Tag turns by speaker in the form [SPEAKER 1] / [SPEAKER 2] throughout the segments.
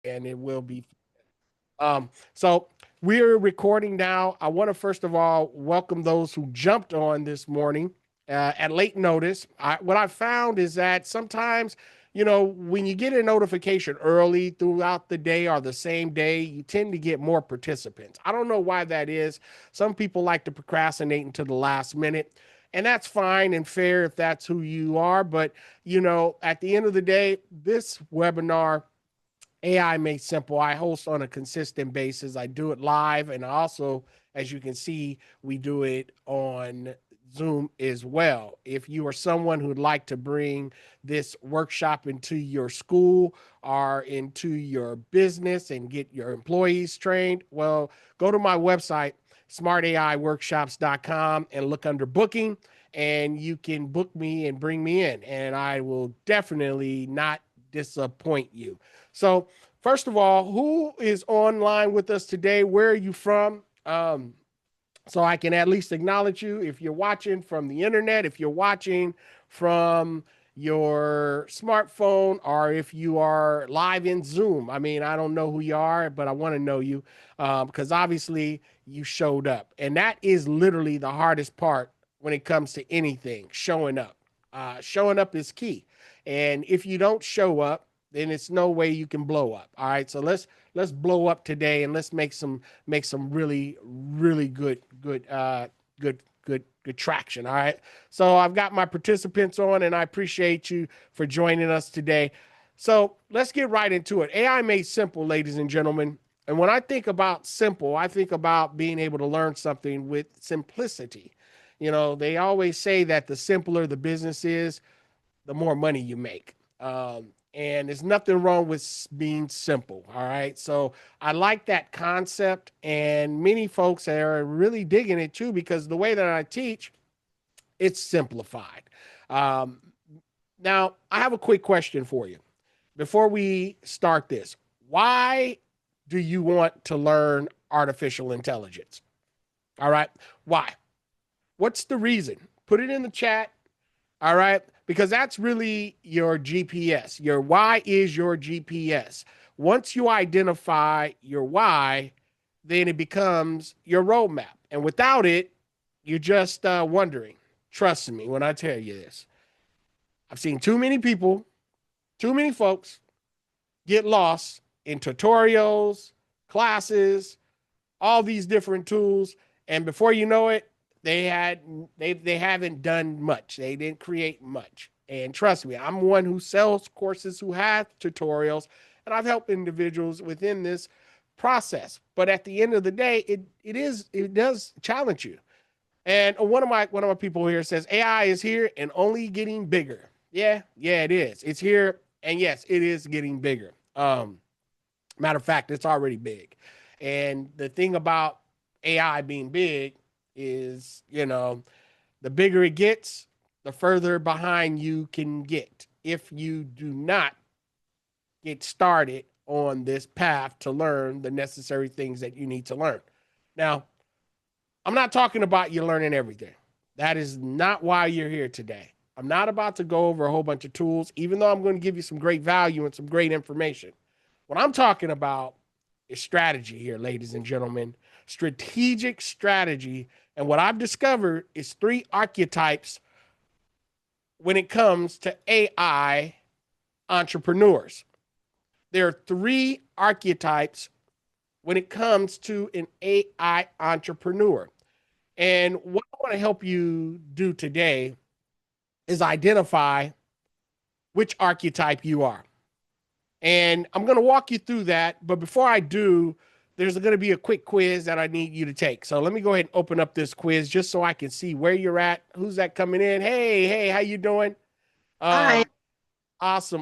[SPEAKER 1] and it will be. So we're recording now. I want to first of all welcome those who jumped on this morning at late notice. What I found is that sometimes, when you get a notification early throughout the day or the same day, you tend to get more participants. I don't know why that is. Some people like to procrastinate until the last minute. And that's fine and fair if that's who you are. But, at the end of the day, this webinar AI Made Simple, I host on a consistent basis. I do it live, and also, as you can see, we do it on Zoom as well. If you are someone who'd like to bring this workshop into your school or into your business and get your employees trained, well, go to my website, smartaiworkshops.com, and look under booking, and you can book me and bring me in, and I will definitely not disappoint you. So, first of all, who is online with us today? Where are you from? So I can at least acknowledge you. If you're watching from the internet, if you're watching from your smartphone, or if you are live in Zoom. I mean, I don't know who you are, but I want to know you because obviously you showed up. And that is literally the hardest part when it comes to anything, showing up. Showing up is key. And if you don't show up, then it's no way you can blow up. All right. So let's blow up today and let's make some really good traction. All right. So I've got my participants on, and I appreciate you for joining us today. So let's get right into it. AI made simple, ladies and gentlemen. And when I think about simple, I think about being able to learn something with simplicity. They always say that the simpler the business is, the more money you make. And there's nothing wrong with being simple. All right. So I like that concept. And many folks are really digging it too, because the way that I teach, it's simplified. Um, Now, I have a quick question for you before we start this. Why do you want to learn artificial intelligence? All right. Why? What's the reason? Put it in the chat. All right. Because that's really your GPS. Your why is your GPS. Once you identify your why, then it becomes your roadmap. And without it, you're just wondering. Trust me when I tell you this. I've seen too many people, too many folks get lost in tutorials, classes, all these different tools. And before you know it, they haven't done much. They didn't create much. And trust me, I'm one who sells courses, who have tutorials, and I've helped individuals within this process. But at the end of the day, it does challenge you. And one of my people here says AI is here and only getting bigger. Yeah, it is. It's here, and yes, it is getting bigger. Matter of fact, it's already big. And the thing about AI being big is, the bigger it gets, the further behind you can get if you do not get started on this path to learn the necessary things that you need to learn. Now, I'm not talking about you learning everything. That is not why you're here today. I'm not about to go over a whole bunch of tools, even though I'm going to give you some great value and some great information. What I'm talking about is strategy here, ladies and gentlemen. Strategic strategy. And what I've discovered is three archetypes when it comes to AI entrepreneurs. There are three archetypes when it comes to an AI entrepreneur. And what I want to help you do today is identify which archetype you are. And I'm going to walk you through that. But before I do, there's going to be a quick quiz that I need you to take. So let me go ahead and open up this quiz just so I can see where you're at. Who's that coming in? Hey, how you doing?
[SPEAKER 2] Hi.
[SPEAKER 1] Um,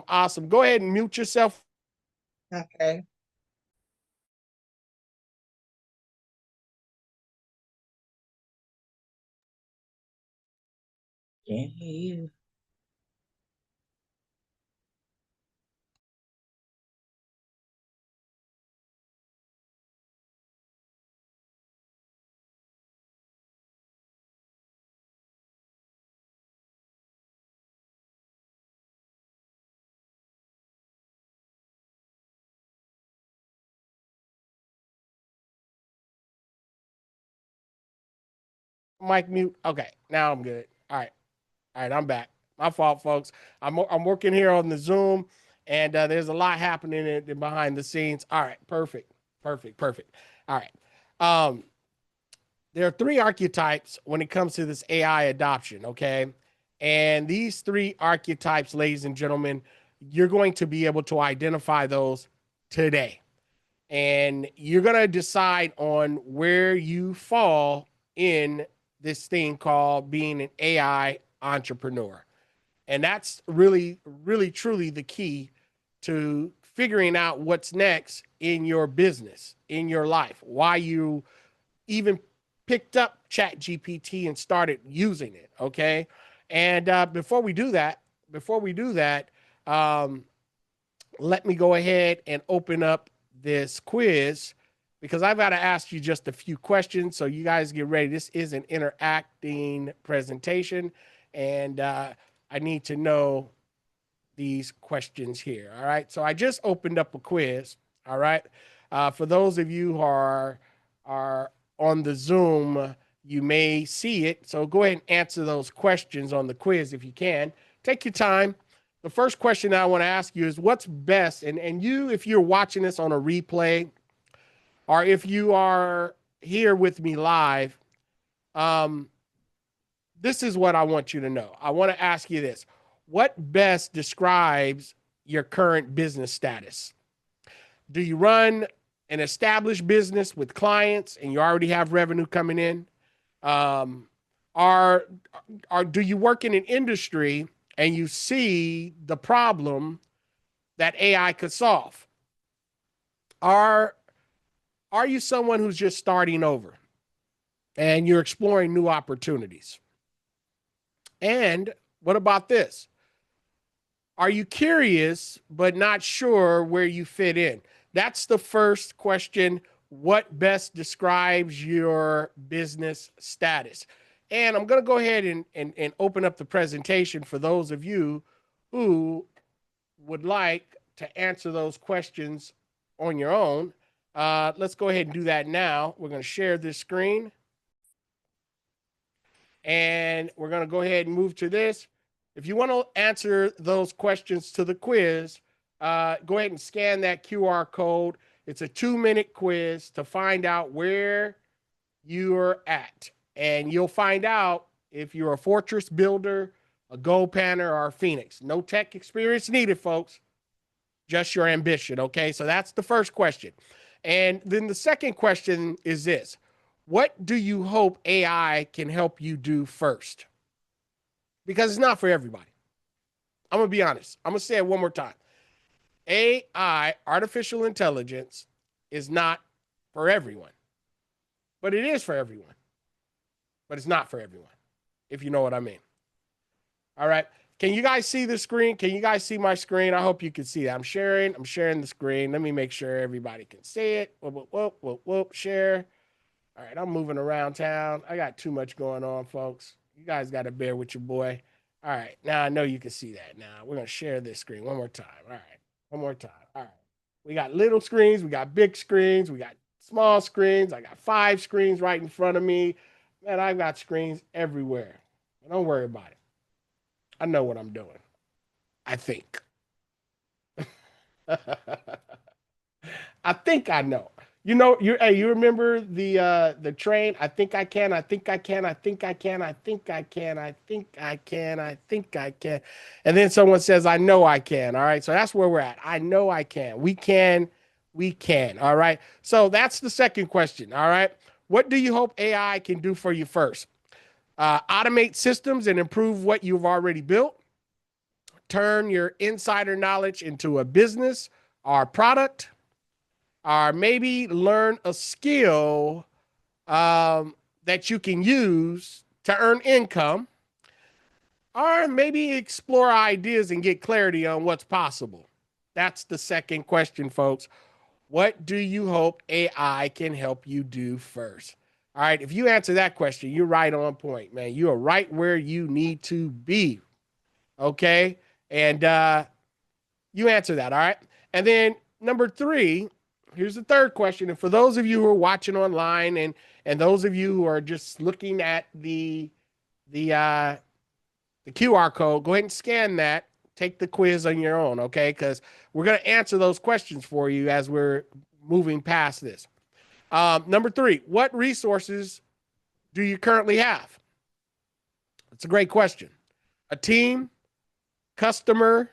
[SPEAKER 1] awesome. Go ahead and mute yourself.
[SPEAKER 2] Okay. Can't hear you.
[SPEAKER 1] Mic mute. Okay, now I'm good. All right, I'm back. My fault, folks. I'm working here on the Zoom, and there's a lot happening behind the scenes. All right, perfect, perfect, perfect. All right. Um, there are three archetypes when it comes to this AI adoption. Okay, and these three archetypes, ladies and gentlemen, you're going to be able to identify those today, and you're going to decide on where you fall in this thing called being an AI entrepreneur. And that's really, really, truly the key to figuring out what's next in your business, in your life, why you even picked up Chat GPT and started using it. Okay. And before we do that, um, let me go ahead and open up this quiz because I've got to ask you just a few questions. So you guys get ready. This is an interacting presentation, and I need to know these questions here. All right. So I just opened up a quiz. All right. For those of you who are on the Zoom, you may see it. So go ahead and answer those questions on the quiz if you can. Take your time. The first question I want to ask you is what's best, and you, if you're watching this on a replay, or if you are here with me live, um, this is what I want you to know. I want to ask you this. What best describes your current business status? Do you run an established business with clients and you already have revenue coming in? Um, are, do you work in an industry and you see the problem that AI could solve? Are are you someone who's just starting over and you're exploring new opportunities? And what about this? Are you curious but not sure where you fit in? That's the first question. What best describes your business status? And I'm going to go ahead and open up the presentation for those of you who would like to answer those questions on your own. Let's go ahead and do that now. We're going to share this screen. And we're going to go ahead and move to this. If you want to answer those questions to the quiz, go ahead and scan that QR code. It's a 2-minute quiz to find out where you're at. And you'll find out if you're a fortress builder, a gold panner, or a phoenix. No tech experience needed, folks. Just your ambition. Okay. So that's the first question. And then the second question is this: what do you hope AI can help you do first? Because it's not for everybody. I'm going to be honest. I'm going to say it one more time. AI, artificial intelligence, is not for everyone, but it is for everyone. But it's not for everyone, if you know what I mean. All right. Can you guys see the screen? Can you guys see my screen? I hope you can see that. I'm sharing the screen. Let me make sure everybody can see it. Whoop, whoop, whoop, whoop, share. All right, I'm moving around town. I got too much going on, folks. You guys got to bear with your boy. All right, now I know you can see that. Now we're going to share this screen one more time. All right, one more time. All right. We got little screens. We got big screens. We got small screens. I got 5 screens right in front of me. Man, I've got screens everywhere. Don't worry about it. I know what I'm doing. I think. I think I know. You know, you remember the train? I think I can. I think I can. I think I can. I think I can. I think I can. I think I can. And then someone says, "I know I can." All right. So that's where we're at. I know I can. We can. We can. All right. So that's the second question. All right. What do you hope AI can do for you first? Automate systems and improve what you've already built. Turn your insider knowledge into a business or product, or maybe learn a skill that you can use to earn income, or maybe explore ideas and get clarity on what's possible. That's the second question, folks. What do you hope AI can help you do first? All right, if you answer that question, you're right on point, man. You are right where you need to be. Okay. And you answer that. All right. And then number 3, here's the third question. And for those of you who are watching online and those of you who are just looking at the QR code, go ahead and scan that. Take the quiz on your own, okay? Because we're going to answer those questions for you as we're moving past this. Number 3, what resources do you currently have? It's a great question. A team, customer,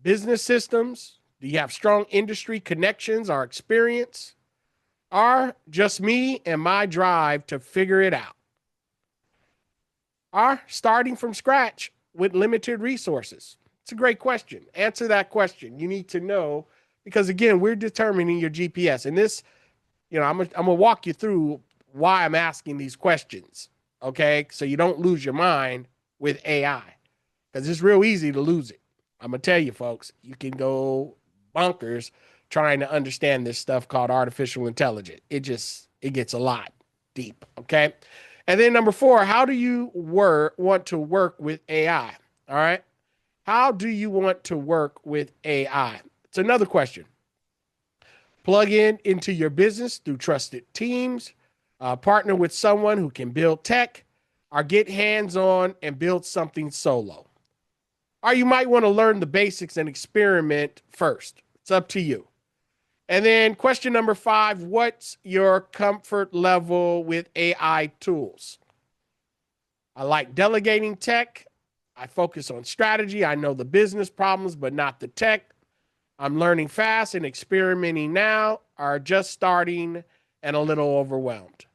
[SPEAKER 1] business systems? Do you have strong industry connections or experience? Or just me and my drive to figure it out? Or starting from scratch with limited resources? It's a great question. Answer that question. You need to know, because again, we're determining your GPS. And this, I'm gonna walk you through why I'm asking these questions, okay? So you don't lose your mind with AI, because it's real easy to lose it. I'm gonna tell you, folks, you can go bonkers trying to understand this stuff called artificial intelligence. It gets a lot deep, okay? And then number 4, how do you want to work with AI? All right. How do you want to work with AI? It's another question. Plug into your business through trusted teams, partner with someone who can build tech, or get hands-on and build something solo. Or you might want to learn the basics and experiment first. It's up to you. And then question number 5, what's your comfort level with AI tools? I like delegating tech. I focus on strategy. I know the business problems, but not the tech. I'm learning fast and experimenting now, or just starting and a little overwhelmed.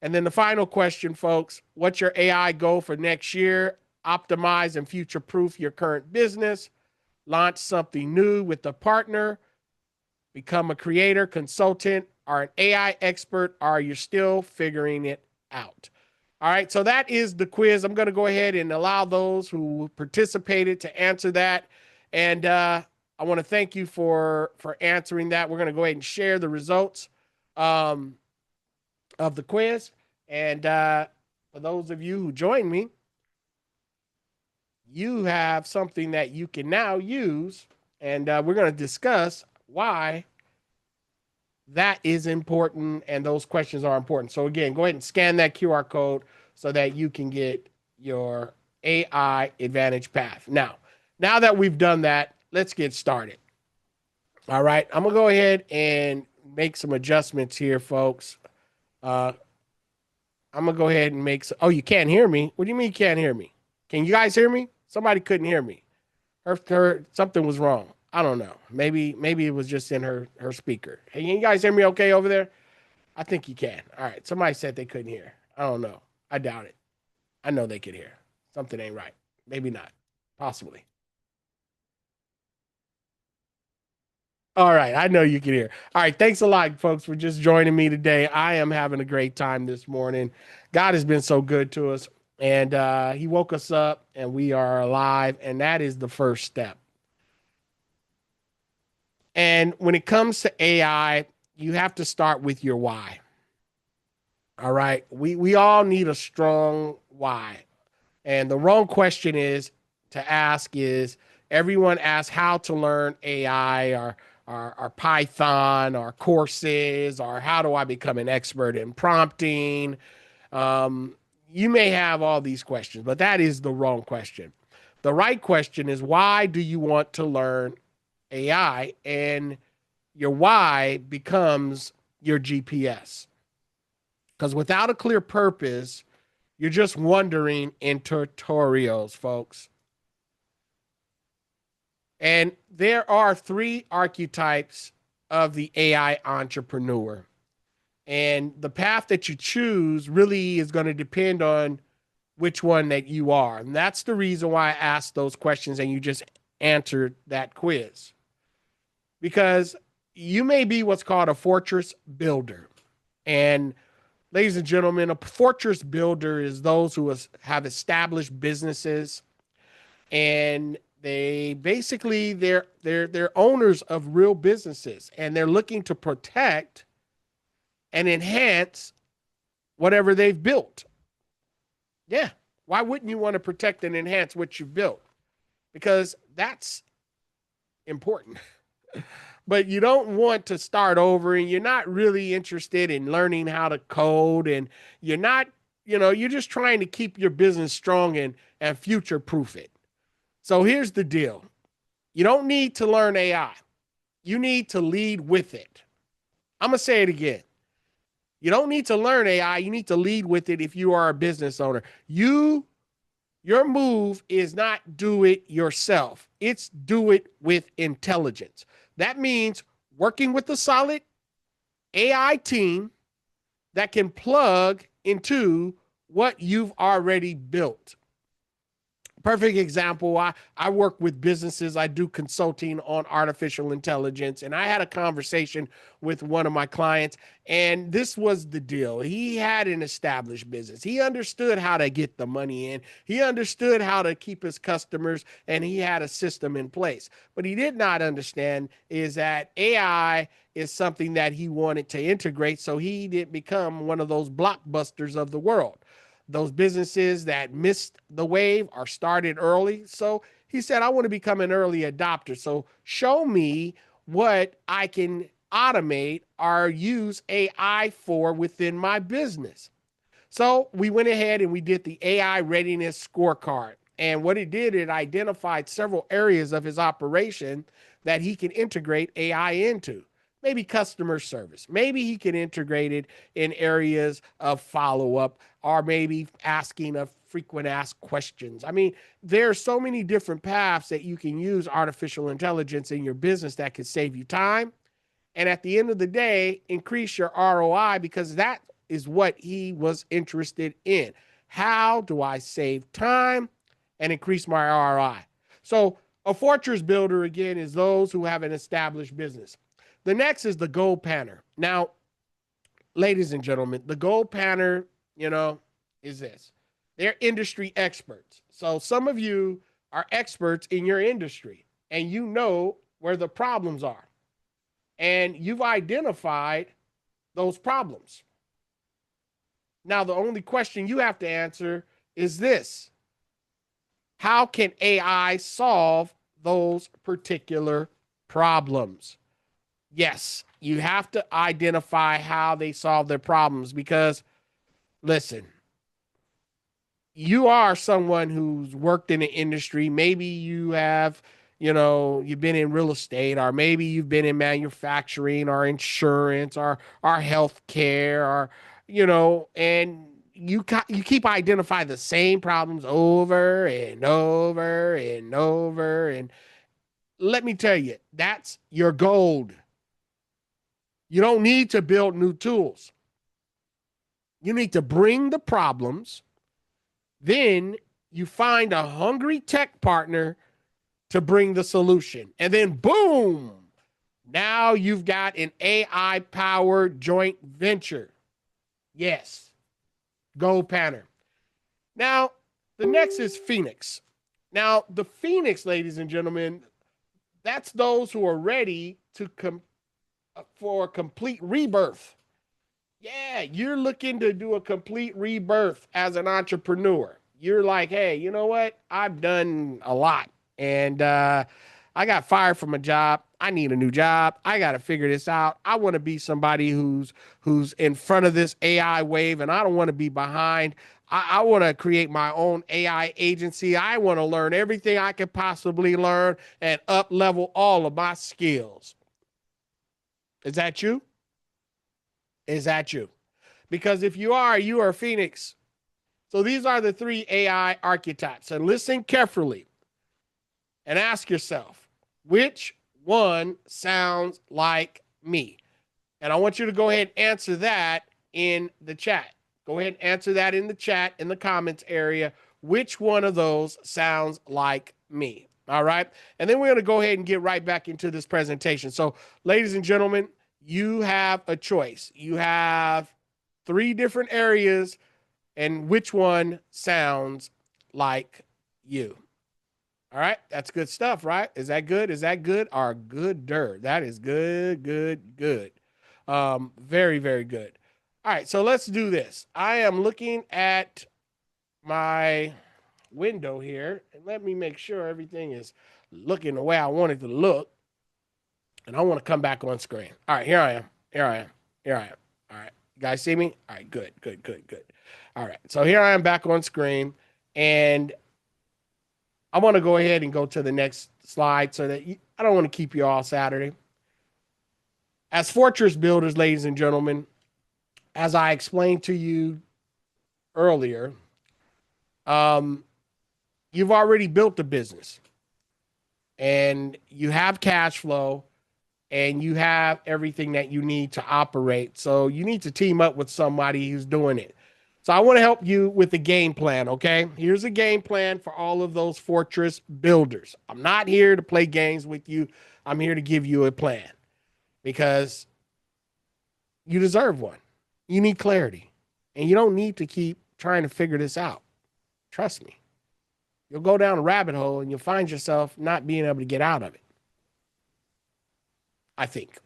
[SPEAKER 1] And then the final question, folks, what's your AI goal for next year? Optimize and future-proof your current business. Launch something new with a partner. Become a creator, consultant, or an AI expert, or you're still figuring it out. All right, so that is the quiz. I'm going to go ahead and allow those who participated to answer that. And I want to thank you for answering that. We're going to go ahead and share the results of the quiz. And for those of you who joined me, you have something that you can now use. And we're going to discuss why that is important and those questions are important. So again, go ahead and scan that QR code so that you can get your AI Advantage path. Now that we've done that, let's get started. All right, I'm gonna go ahead and make some adjustments here, folks. I'm gonna go ahead and make some. Oh, you can't hear me? What do you mean you can't hear me? Can you guys hear me? Somebody couldn't hear me. Her something was wrong. I don't know. Maybe it was just in her speaker. Hey, you guys hear me okay over there? I think you can. All right. Somebody said they couldn't hear. I don't know. I doubt it. I know they could hear. Something ain't right. Maybe not. Possibly. All right. I know you can hear. All right. Thanks a lot, folks, for just joining me today. I am having a great time this morning. God has been so good to us, and he woke us up, and we are alive, and that is the first step. And when it comes to AI, you have to start with your why. All right. We all need a strong why. And the wrong question to ask is everyone asks how to learn AI or Python or courses or how do I become an expert in prompting. You may have all these questions, but that is the wrong question. The right question is, why do you want to learn AI? And your why becomes your GPS. Because without a clear purpose, you're just wandering in tutorials, folks. And there are 3 archetypes of the AI entrepreneur. And the path that you choose really is going to depend on which one that you are. And that's the reason why I asked those questions and you just answered that quiz. Because you may be what's called a fortress builder. And ladies and gentlemen, a fortress builder is those who have established businesses, and they basically they're owners of real businesses, and they're looking to protect and enhance whatever they've built. Yeah, why wouldn't you want to protect and enhance what you've built? Because that's important. but you don't want to start over and you're not really interested in learning how to code and you're not, you're just trying to keep your business strong and future proof it. So here's the deal. You don't need to learn AI. You need to lead with it. I'm going to say it again. You don't need to learn AI. You need to lead with it if you are a business owner. Your move is not do it yourself. It's do it with intelligence. That means working with a solid AI team that can plug into what you've already built. Perfect example. I work with businesses. I do consulting on artificial intelligence. And I had a conversation with one of my clients, and this was the deal. He had an established business. He understood how to get the money in. He understood how to keep his customers, and he had a system in place. But he did not understand is that AI is something that he wanted to integrate so he didn't become one of those blockbusters of the world. Those businesses that missed the wave are started early. So he said, I want to become an early adopter. So show me what I can automate or use AI for within my business. So we went ahead and we did the AI readiness scorecard. And what it did, it identified several areas of his operation that he can integrate AI into. Maybe customer service. Maybe he can integrate it in areas of follow up or maybe asking a frequent asked questions. I mean, there are so many different paths that you can use artificial intelligence in your business that could save you time. And at the end of the day, increase your ROI because that is what he was interested in. How do I save time and increase my ROI? So a fortress builder, again, is those who have an established business. The next is the gold panner. Now, ladies and gentlemen, the gold panner, is this. They're industry experts. So some of you are experts in your industry and you know where the problems are. And you've identified those problems. Now, the only question you have to answer is this. How can AI solve those particular problems? Yes, you have to identify how they solve their problems because, listen, you are someone who's worked in the industry. Maybe you have, you've been in real estate, or maybe you've been in manufacturing or insurance or healthcare, or, and you keep identifying the same problems over and over and over. And let me tell you, that's your gold. You don't need to build new tools. You need to bring the problems. Then you find a hungry tech partner to bring the solution. And then boom, now you've got an AI powered joint venture. Yes, gold panner. Now, the next is Phoenix. Now, the Phoenix, ladies and gentlemen, that's those who are ready for a complete rebirth. Yeah, you're looking to do a complete rebirth as an entrepreneur. You're like, hey, you know what? I've done a lot and I got fired from a job. I need a new job. I got to figure this out. I want to be somebody who's in front of this AI wave and I don't want to be behind. I want to create my own AI agency. I want to learn everything I can possibly learn and up level all of my skills. Is that you? Is that you? Because if you are a Phoenix. So these are the 3 AI archetypes. And listen carefully and ask yourself, which one sounds like me? And I want you to go ahead and answer that in the chat. Go ahead and answer that in the chat, in the comments area. Which one of those sounds like me? All right. And then we're going to go ahead and get right back into this presentation. So, ladies and gentlemen, you have a choice. You have 3 different areas, and which one sounds like you? All right, that's good stuff, right? Is that good? Is that good or gooder? That is good, good, good. Very, very good. All right, so let's do this. I am looking at my window here, and let me make sure everything is looking the way I want it to look. And I want to come back on screen. All right, here I am. Here I am. Here I am. All right. You guys see me? All right, good, good, good, good. All right. So here I am back on screen. And I want to go ahead and go to the next slide so that I don't want to keep you all Saturday. As fortress builders, ladies and gentlemen, as I explained to you earlier, you've already built a business and you have cash flow and you have everything that you need to operate. So you need to team up with somebody who's doing it. So I want to help you with the game plan, okay? Here's a game plan for all of those fortress builders. I'm not here to play games with you. I'm here to give you a plan because you deserve one. You need clarity. And you don't need to keep trying to figure this out. Trust me. You'll go down a rabbit hole and you'll find yourself not being able to get out of it. I think.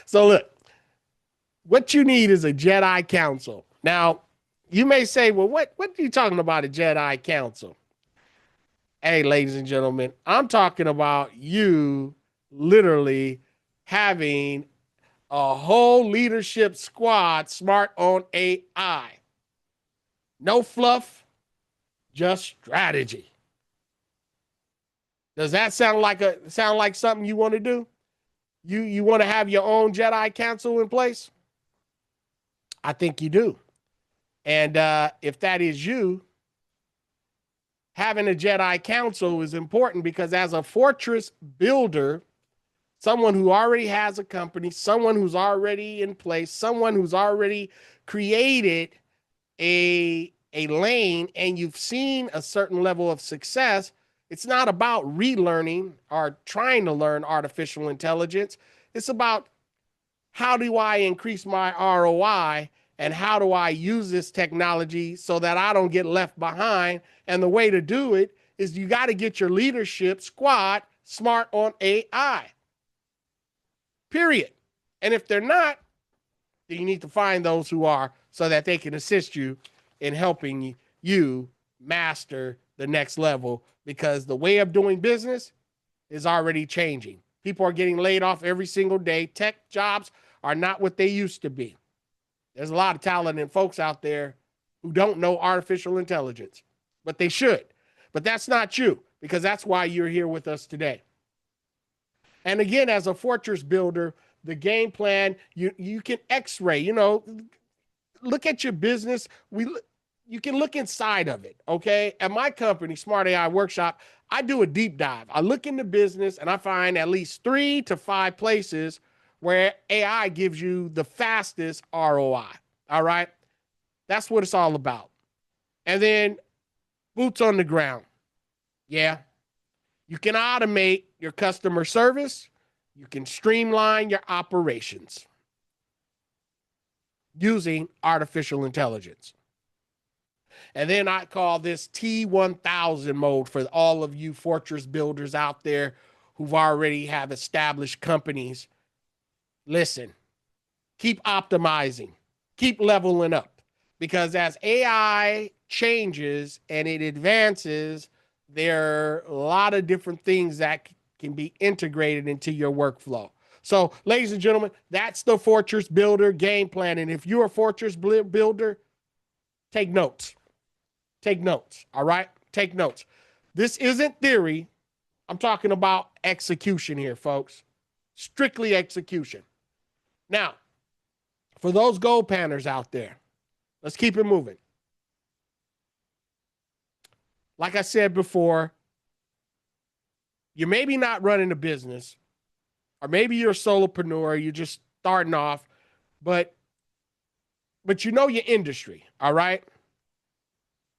[SPEAKER 1] So look, what you need is a Jedi Council. Now, you may say, well, what are you talking about, a Jedi Council? Hey, ladies and gentlemen, I'm talking about you literally having a whole leadership squad smart on AI. No fluff, just strategy. Does that sound like something you want to do? You want to have your own Jedi Council in place? I think you do. And if that is you, having a Jedi Council is important because as a fortress builder, someone who already has a company, someone who's already in place, someone who's already created a lane and you've seen a certain level of success, it's not about relearning or trying to learn artificial intelligence. It's about how do I increase my ROI and how do I use this technology so that I don't get left behind? And the way to do it is you got to get your leadership squad smart on AI. Period. And if they're not, then you need to find those who are so that they can assist you in helping you master the next level because the way of doing business is already changing. People are getting laid off every single day. Tech jobs are not what they used to be. There's a lot of talented folks out there who don't know artificial intelligence, but they should. But that's not you because that's why you're here with us today. And again, as a fortress builder, the game plan, you can x-ray, look at your business. You can look inside of it, okay? At my company, Smart AI Workshop, I do a deep dive. I look into business and I find at least 3 to 5 places where AI gives you the fastest ROI, all right? That's what it's all about. And then boots on the ground. Yeah, you can automate your customer service. You can streamline your operations using artificial intelligence. And then I call this T1000 mode for all of you fortress builders out there who've already have established companies. Listen, keep optimizing, keep leveling up, because as AI changes and it advances, there are a lot of different things that can be integrated into your workflow. So, ladies and gentlemen, that's the fortress builder game plan. And if you're a fortress builder, take notes. Take notes, all right? Take notes. This isn't theory. I'm talking about execution here, folks. Strictly execution. Now, for those gold panners out there, let's keep it moving. Like I said before, you're maybe not running a business, or maybe you're a solopreneur, you're just starting off, but you know your industry, all right?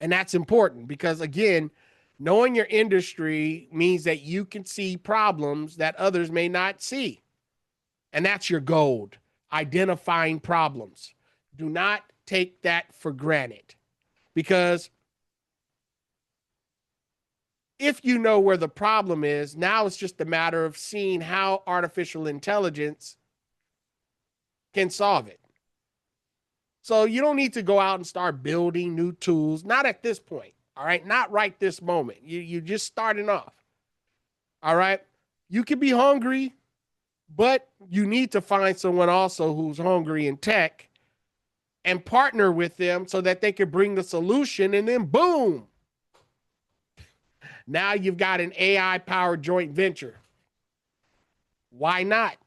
[SPEAKER 1] And that's important because, again, knowing your industry means that you can see problems that others may not see. And that's your gold, identifying problems. Do not take that for granted because if you know where the problem is, now it's just a matter of seeing how artificial intelligence can solve it. So you don't need to go out and start building new tools. Not at this point. All right. Not right this moment. You're just starting off. All right. You can be hungry, but you need to find someone also who's hungry in tech and partner with them so that they can bring the solution. And then boom, now you've got an AI powered joint venture. Why not?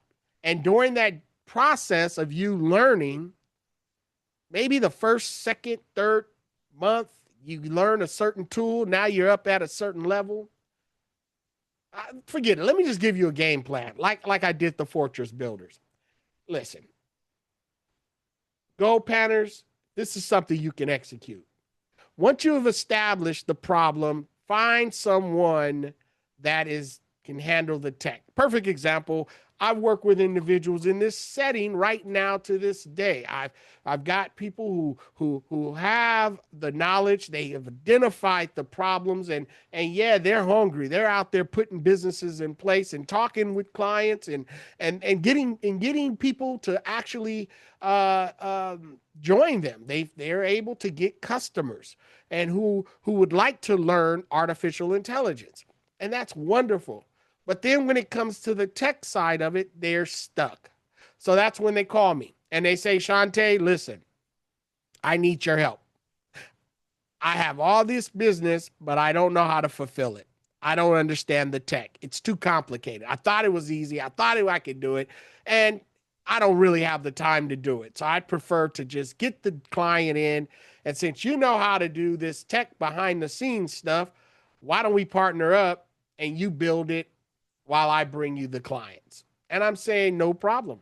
[SPEAKER 1] And during that process of you learning, maybe the first, second, third month, you learn a certain tool. Now you're up at a certain level. Forget it. Let me just give you a game plan, like I did the Fortress Builders. Listen, Go Panners, this is something you can execute. Once you have established the problem, find someone that is can handle the tech. Perfect example. I work with individuals in this setting right now to this day. I've got people who have the knowledge. They have identified the problems, and yeah, they're hungry. They're out there putting businesses in place and talking with clients and getting people to actually join them. They're able to get customers and who would like to learn artificial intelligence, and that's wonderful. But then when it comes to the tech side of it, they're stuck. So that's when they call me and they say, Chante, listen, I need your help. I have all this business, but I don't know how to fulfill it. I don't understand the tech. It's too complicated. I thought it was easy. I thought I could do it. And I don't really have the time to do it. So I'd prefer to just get the client in. And since you know how to do this tech behind the scenes stuff, why don't we partner up and you build it while I bring you the clients? And I'm saying, no problem.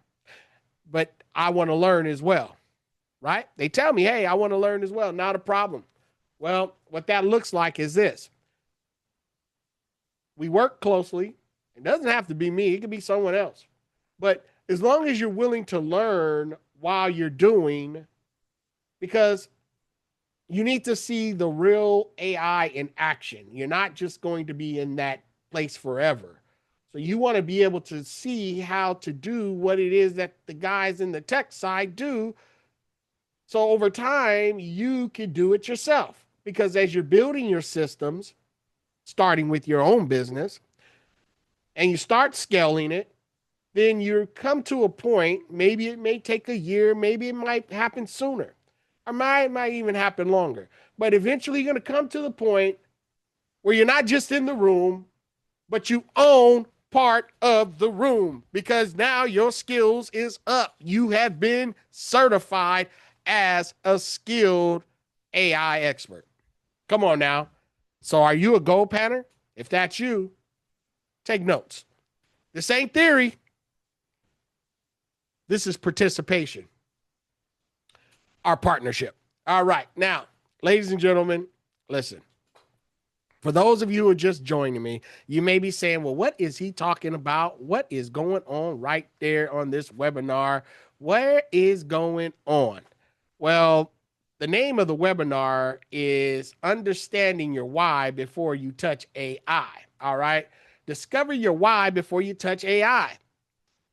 [SPEAKER 1] But I want to learn as well, right? They tell me, hey, I want to learn as well. Not a problem. Well, what that looks like is this. We work closely. It doesn't have to be me. It could be someone else. But as long as you're willing to learn while you're doing, because you need to see the real AI in action. You're not just going to be in that place forever. So you want to be able to see how to do what it is that the guys in the tech side do. So over time, you can do it yourself. Because as you're building your systems, starting with your own business, and you start scaling it, then you come to a point, maybe it may take a year, maybe it might happen sooner, or might even happen longer. But eventually you're going to come to the point where you're not just in the room, but you own part of the room because now your skills is up. You have been certified as a skilled AI expert. Come on now. So are you a gold panner? If that's you, take notes. This ain't theory. This is participation. Our partnership. All right. Now, ladies and gentlemen, listen. For those of you who are just joining me, you may be saying, well, what is he talking about? What is going on right there on this webinar? What is going on? Well, the name of the webinar is Understanding Your Why Before You Touch AI. All right. Discover your why before you touch AI.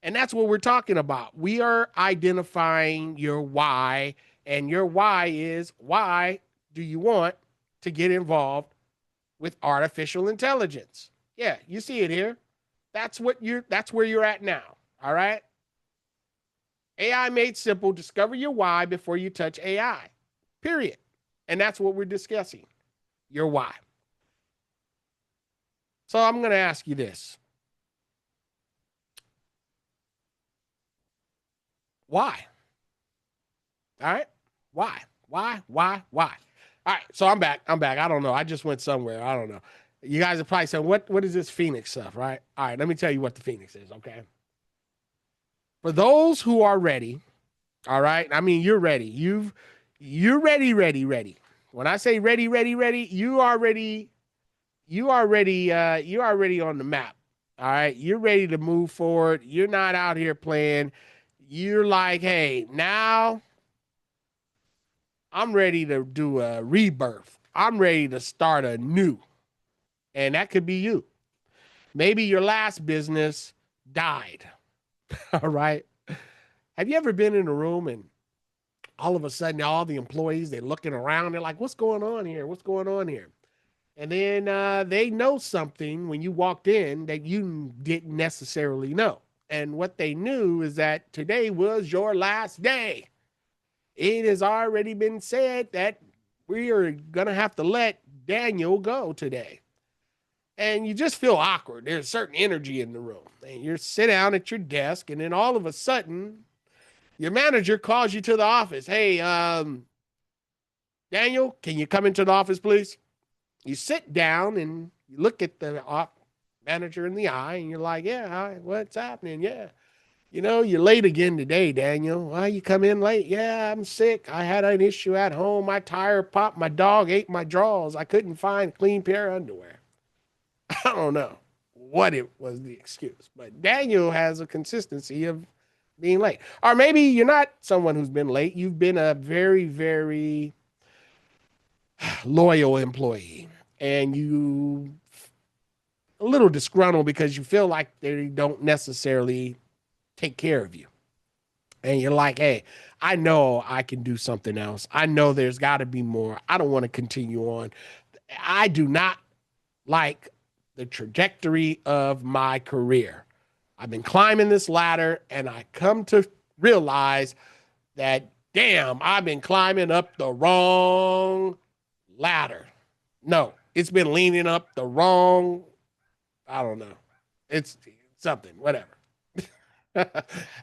[SPEAKER 1] And that's what we're talking about. We are identifying your why, and your why is, why do you want to get involved with artificial intelligence? Yeah, you see it here. That's where you're at now. All right. AI made simple. Discover your why before you touch AI. Period. And that's what we're discussing. Your why. So I'm going to ask you this. Why? All right. Why? Why? All right. So I'm back. I don't know. I just went somewhere. I don't know. You guys are probably saying, what is this Phoenix stuff, right? All right. Let me tell you what the Phoenix is, okay? For those who are ready, all right? I mean, you're ready. You're ready. When I say ready, you already on the map. All right. You're ready to move forward. You're not out here playing. You're like, hey, now I'm ready to do a rebirth. I'm ready to start anew. And that could be you. Maybe your last business died. All right. Have you ever been in a room and all of a sudden all the employees, they're looking around, they're like, what's going on here? What's going on here? And then they know something when you walked in that you didn't necessarily know. And what they knew is that today was your last day. It has already been said that we are going to have to let Daniel go today. And you just feel awkward. There's a certain energy in the room. And you sit down at your desk, and then all of a sudden, your manager calls you to the office. Hey, Daniel, can you come into the office, please? You sit down and you look at the manager in the eye, and you're like, yeah, hi, what's happening? Yeah. You're late again today, Daniel. Why you come in late? Yeah, I'm sick. I had an issue at home. My tire popped. My dog ate my drawers. I couldn't find a clean pair of underwear. I don't know what it was the excuse, but Daniel has a consistency of being late. Or maybe you're not someone who's been late. You've been a very, very loyal employee, and you a little disgruntled because you feel like they don't necessarily take care of you. And you're like, hey, I know I can do something else. I know there's got to be more. I don't want to continue on. I do not like the trajectory of my career. I've been climbing this ladder, and I come to realize that, damn, I've been climbing up the wrong ladder. No, it's been leaning up the wrong, I don't know. It's something, whatever.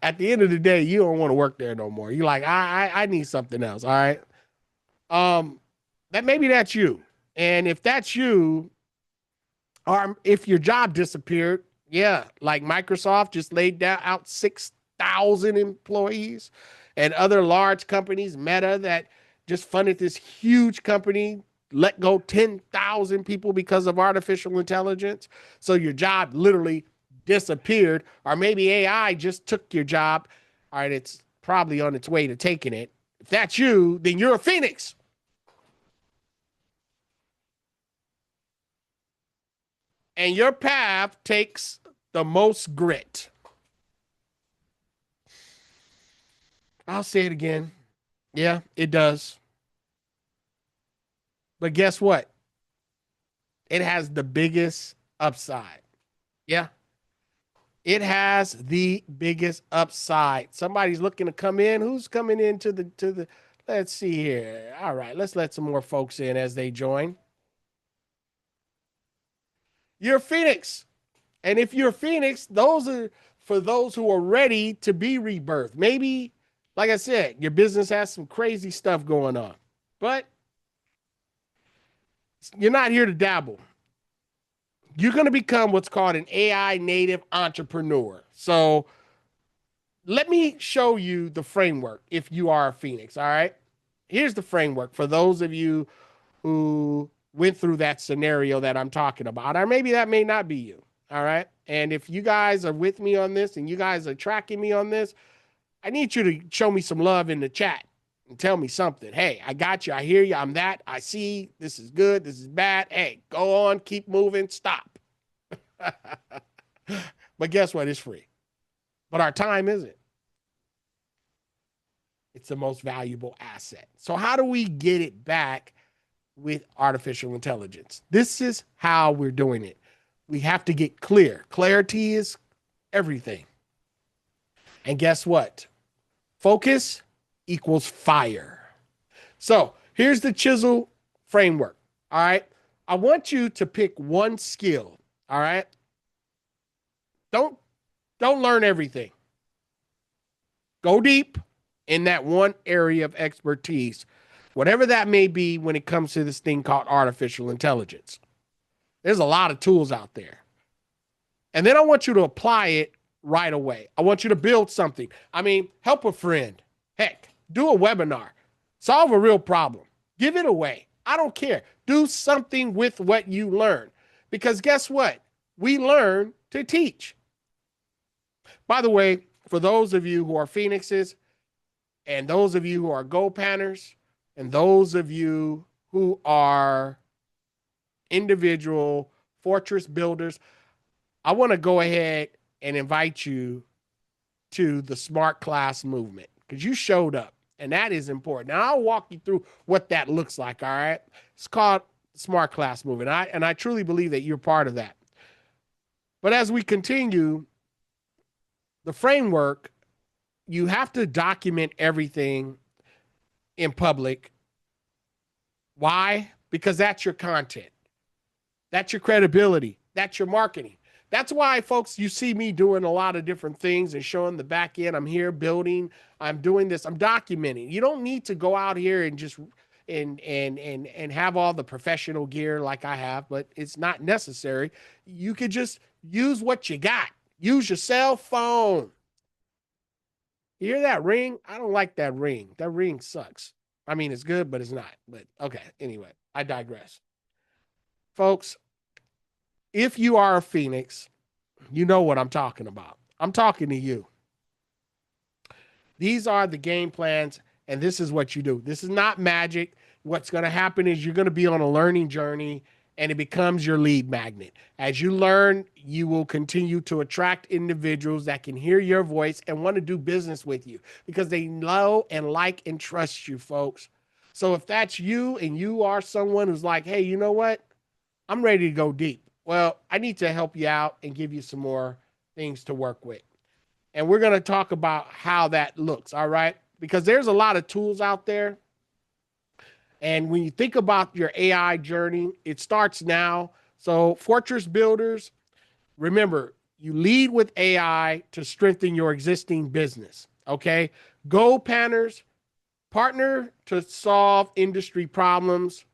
[SPEAKER 1] At the end of the day, you don't want to work there no more. You're like, I need something else. All right. That maybe that's you. And if that's you, or if your job disappeared, yeah, like Microsoft just laid down out 6,000 employees, and other large companies, Meta, that just funded this huge company, let go 10,000 people because of artificial intelligence. So your job literally disappeared, or maybe AI just took your job. All right, it's probably on its way to taking it. If that's you, then you're a phoenix. And your path takes the most grit. I'll say it again. Yeah, it does. But guess what? It has the biggest upside. Yeah, it has the biggest upside. Somebody's looking to come in. Who's coming into the let's see here. All right, let's let some more folks in as they join. You're a Phoenix. And if you're a Phoenix, those are for those who are ready to be rebirthed. Maybe, like I said, your business has some crazy stuff going on, but you're not here to dabble. You're going to become what's called an AI native entrepreneur. So let me show you the framework if you are a Phoenix. All right. Here's the framework for those of you who went through that scenario that I'm talking about, or maybe that may not be you. All right. And if you guys are with me on this and you guys are tracking me on this, I need you to show me some love in the chat and tell me something. Hey, I got you. I hear you. I'm that. I see. This is good. This is bad. Hey, go on. Keep moving. Stop. But guess what? It's free. But our time isn't. It's the most valuable asset. So, how do we get it back with artificial intelligence? This is how we're doing it. We have to get clear. Clarity is everything. And guess what? Focus equals fire. So here's the chisel framework. All right. I want you to pick one skill. All right. Don't learn everything. Go deep in that one area of expertise, whatever that may be when it comes to this thing called artificial intelligence. There's a lot of tools out there. And then I want you to apply it right away. I want you to build something. I mean, help a friend. Heck, do a webinar. Solve a real problem. Give it away. I don't care. Do something with what you learn. Because guess what? We learn to teach. By the way, for those of you who are Phoenixes, and those of you who are Go Panners, and those of you who are individual fortress builders, I want to go ahead and invite you to the smart class movement because you showed up, and that is important. Now I'll walk you through what that looks like. All right. It's called smart class movement. I truly believe that you're part of that. But as we continue, the framework, you have to document everything in public. Why? Because that's your content. That's your credibility. That's your marketing. That's why, folks, you see me doing a lot of different things and showing the back end. I'm here building. I'm doing this. I'm documenting. You don't need to go out here and just and have all the professional gear like I have, but it's not necessary. You could just use what you got. Use your cell phone. You hear that ring? I don't like that ring. That ring sucks. I mean, it's good, but it's not. But okay, anyway, I digress. Folks, if you are a Phoenix, you know what I'm talking about. I'm talking to you. These are the game plans, and this is what you do. This is not magic. What's going to happen is you're going to be on a learning journey, and it becomes your lead magnet. As you learn, you will continue to attract individuals that can hear your voice and want to do business with you because they know and like and trust you, folks. So if that's you and you are someone who's like, hey, you know what? I'm ready to go deep. Well, I need to help you out and give you some more things to work with. And we're going to talk about how that looks, all right? Because there's a lot of tools out there. And when you think about your AI journey, it starts now. So, Fortress Builders, remember, you lead with AI to strengthen your existing business, okay? Go Panners, partner to solve industry problems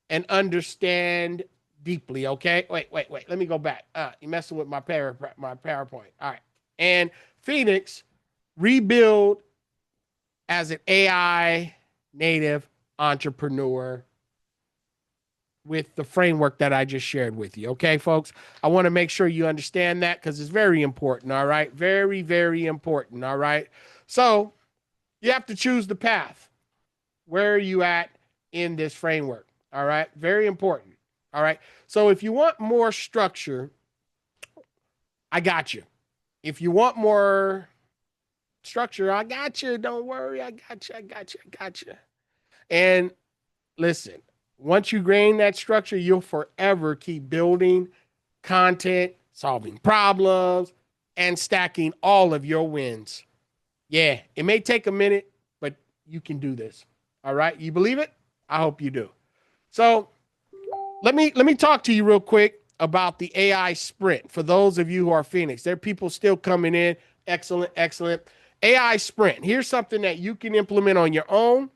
[SPEAKER 1] and understand deeply, okay? Wait. Let me go back. You're messing with my PowerPoint. All right. And Phoenix, rebuild as an AI native entrepreneur with the framework that I just shared with you. Okay, folks? I want to make sure you understand that because it's very important, all right? Very, very important, all right? So you have to choose the path. Where are you at in this framework? All right? Very important. All right? So if you want more structure, I got you. If you want more structure, I got you. Don't worry. I got you. And listen, once you gain that structure, you'll forever keep building content, solving problems, and stacking all of your wins. Yeah, it may take a minute, but you can do this. All right? You believe it? I hope you do. So let me talk to you real quick about the AI sprint. For those of you who are Phoenix, there are people still coming in. Excellent. AI sprint. Here's something that you can implement on your own,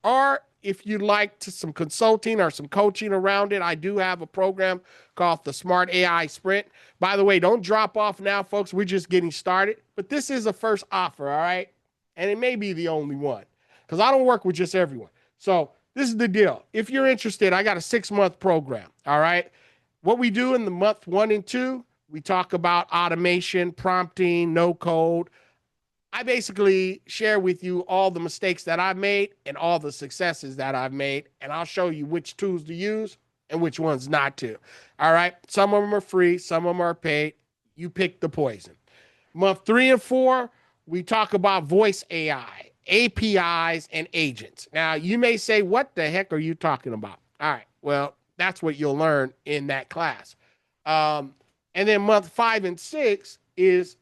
[SPEAKER 1] or if you'd like to some consulting or some coaching around it, I do have a program called the Smart AI Sprint. By the way, don't drop off now, folks. We're just getting started, but this is a first offer, all right? And it may be the only one because I don't work with just everyone. So this is the deal. If you're interested, I got a 6-month program, all right? What we do in the month 1 and 2, we talk about automation, prompting, no code. I basically share with you all the mistakes that I've made and all the successes that I've made, and I'll show you which tools to use and which ones not to. All right? Some of them are free, some of them are paid. You pick the poison. Month 3 and 4, we talk about voice AI, APIs, and agents. Now, you may say, what the heck are you talking about? All right, well, that's what you'll learn in that class. And then month 5 and 6 is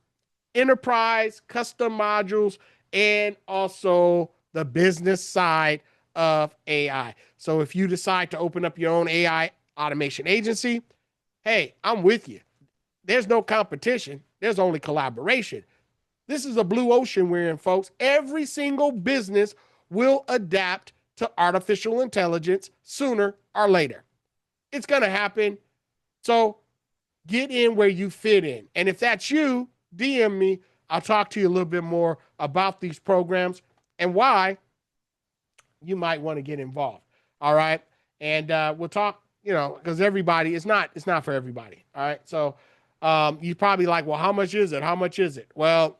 [SPEAKER 1] enterprise, custom modules, and also the business side of AI. So if you decide to open up your own AI automation agency, hey, I'm with you. There's no competition. There's only collaboration. This is a blue ocean we're in, folks. Every single business will adapt to artificial intelligence sooner or later. It's going to happen. So get in where you fit in. And if that's you, DM me. I'll talk to you a little bit more about these programs and why you might want to get involved. All right. And we'll talk, because everybody, it's not for everybody. All right. So you're probably like, well, how much is it? How much is it? Well,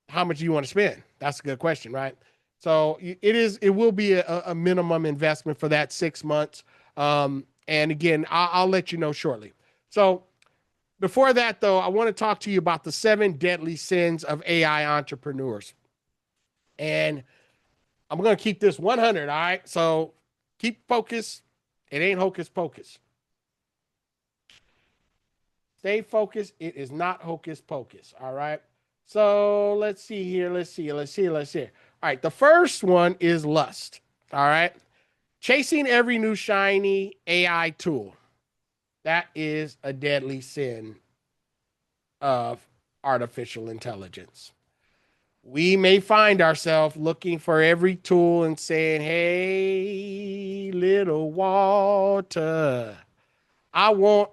[SPEAKER 1] how much do you want to spend? That's a good question, right? So it will be a minimum investment for that 6 months. And again, I'll let you know shortly. So before that, though, I want to talk to you about the 7 deadly sins of AI entrepreneurs. And I'm going to keep this 100, all right? So Keep focused. It ain't hocus pocus. Stay focused. It is not hocus pocus. All right. So let's see here. Let's see. All right. The first one is lust. All right. Chasing every new shiny AI tool. That is a deadly sin of artificial intelligence. We may find ourselves looking for every tool and saying, hey, little Walter, I want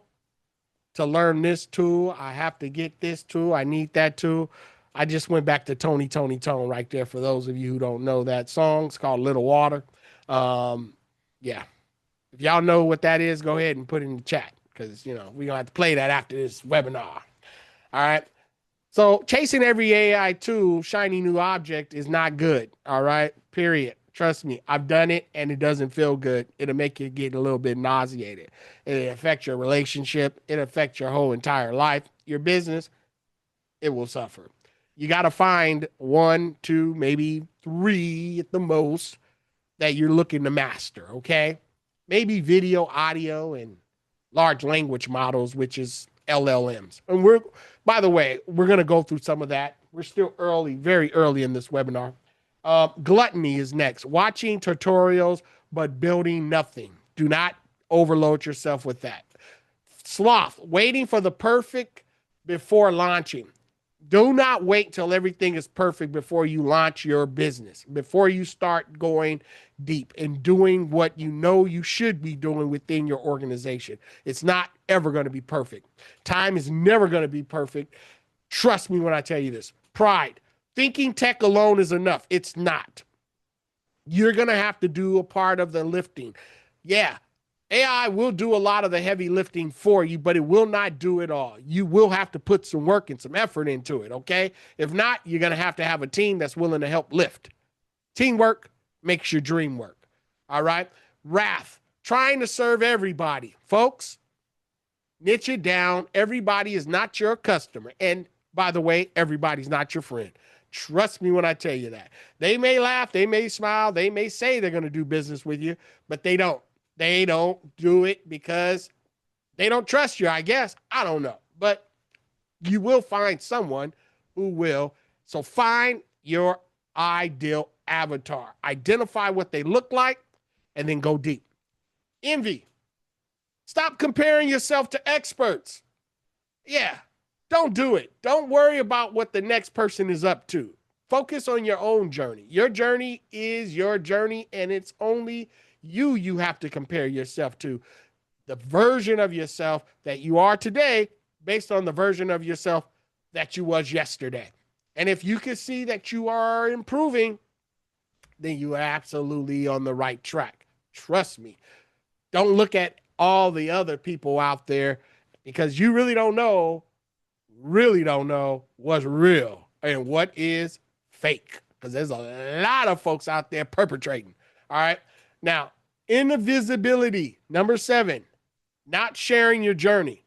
[SPEAKER 1] to learn this tool. I have to get this tool. I need that tool. I just went back to Tony, Tony, Tone right there. For those of you who don't know that song, it's called Little Water. Yeah. If y'all know what that is, go ahead and put it in the chat because, we're going to have to play that after this webinar. All right. So chasing every AI tool, shiny new object is not good. All right. Period. Trust me, I've done it and it doesn't feel good. It'll make you get a little bit nauseated. It'll affect your relationship. It'll affect your whole entire life. Your business, it will suffer. You got to find one, two, maybe three at the most that you're looking to master. Okay. Maybe video, audio, and large language models, which is LLMs. And by the way, we're going to go through some of that. We're still early, very early in this webinar. Gluttony is next. Watching tutorials, but building nothing. Do not overload yourself with that. Sloth, waiting for the perfect before launching. Do not wait till everything is perfect before you launch your business, before you start going deep and doing what you know you should be doing within your organization. It's not ever going to be perfect. Time is never going to be perfect. Trust me when I tell you this. Pride. Thinking tech alone is enough. It's not. You're going to have to do a part of the lifting. Yeah, AI will do a lot of the heavy lifting for you, but it will not do it all. You will have to put some work and some effort into it, okay? If not, you're going to have a team that's willing to help lift. Teamwork makes your dream work, all right? Wrath, trying to serve everybody. Folks, niche it down. Everybody is not your customer. And by the way, everybody's not your friend. Trust me when I tell you that. They may laugh, they may smile, they may say they're going to do business with you, but they don't. They don't do it because they don't trust you, I guess. I don't know. But you will find someone who will. So find your ideal avatar. Identify what they look like and then go deep. Envy. Stop comparing yourself to experts. Yeah, don't do it. Don't worry about what the next person is up to. Focus on your own journey. Your journey is your journey, and it's only you have to compare yourself to. The version of yourself that you are today based on the version of yourself that you was yesterday. And if you can see that you are improving, then you are absolutely on the right track. Trust me. Don't look at all the other people out there because you really don't know what's real and what is fake. Because there's a lot of folks out there perpetrating. All right. Now, invisibility, number 7, not sharing your journey.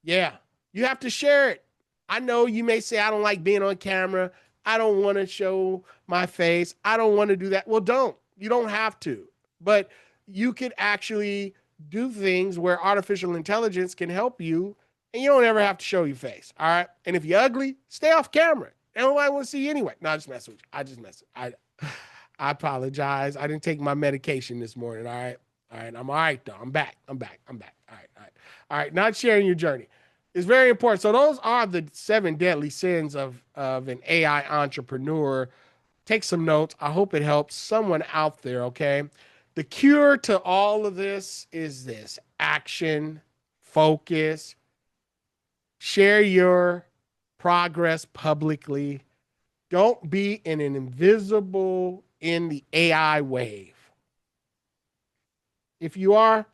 [SPEAKER 1] Yeah, you have to share it. I know you may say, I don't like being on camera. I don't want to show my face. I don't want to do that. Well, don't. You don't have to. But you could actually do things where artificial intelligence can help you and you don't ever have to show your face. All right. And if you're ugly, stay off camera. Nobody want to see you anyway. No, I just mess with you. I apologize. I didn't take my medication this morning. All right. All right. I'm all right, though. I'm back. All right. Not sharing your journey. It's very important. So those are the 7 deadly sins of an AI entrepreneur. Take some notes. I hope it helps someone out there, okay? The cure to all of this is this: action, focus, share your progress publicly. Don't be an invisible in the AI wave. If you are,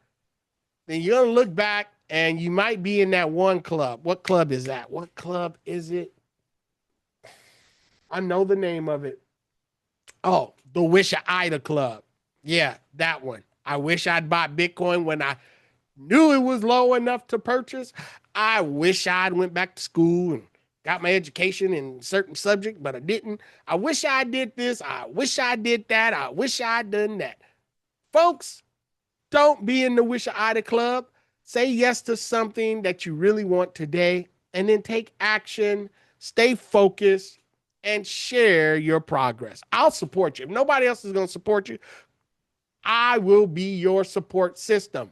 [SPEAKER 1] then you're going to look back and you might be in that one club. What club is that? What club is it? I know the name of it. Oh, the Wish Ida Club. Yeah, that one. I wish I'd bought Bitcoin when I knew it was low enough to purchase. I wish I'd went back to school and got my education in certain subject, but I didn't. I wish I did this. I wish I did that. I wish I'd done that. Folks, Don't be in the wish Ida club. Say yes to something that you really want today and then take action, stay focused, and share your progress. I'll support you. If nobody else is going to support you, I will be your support system.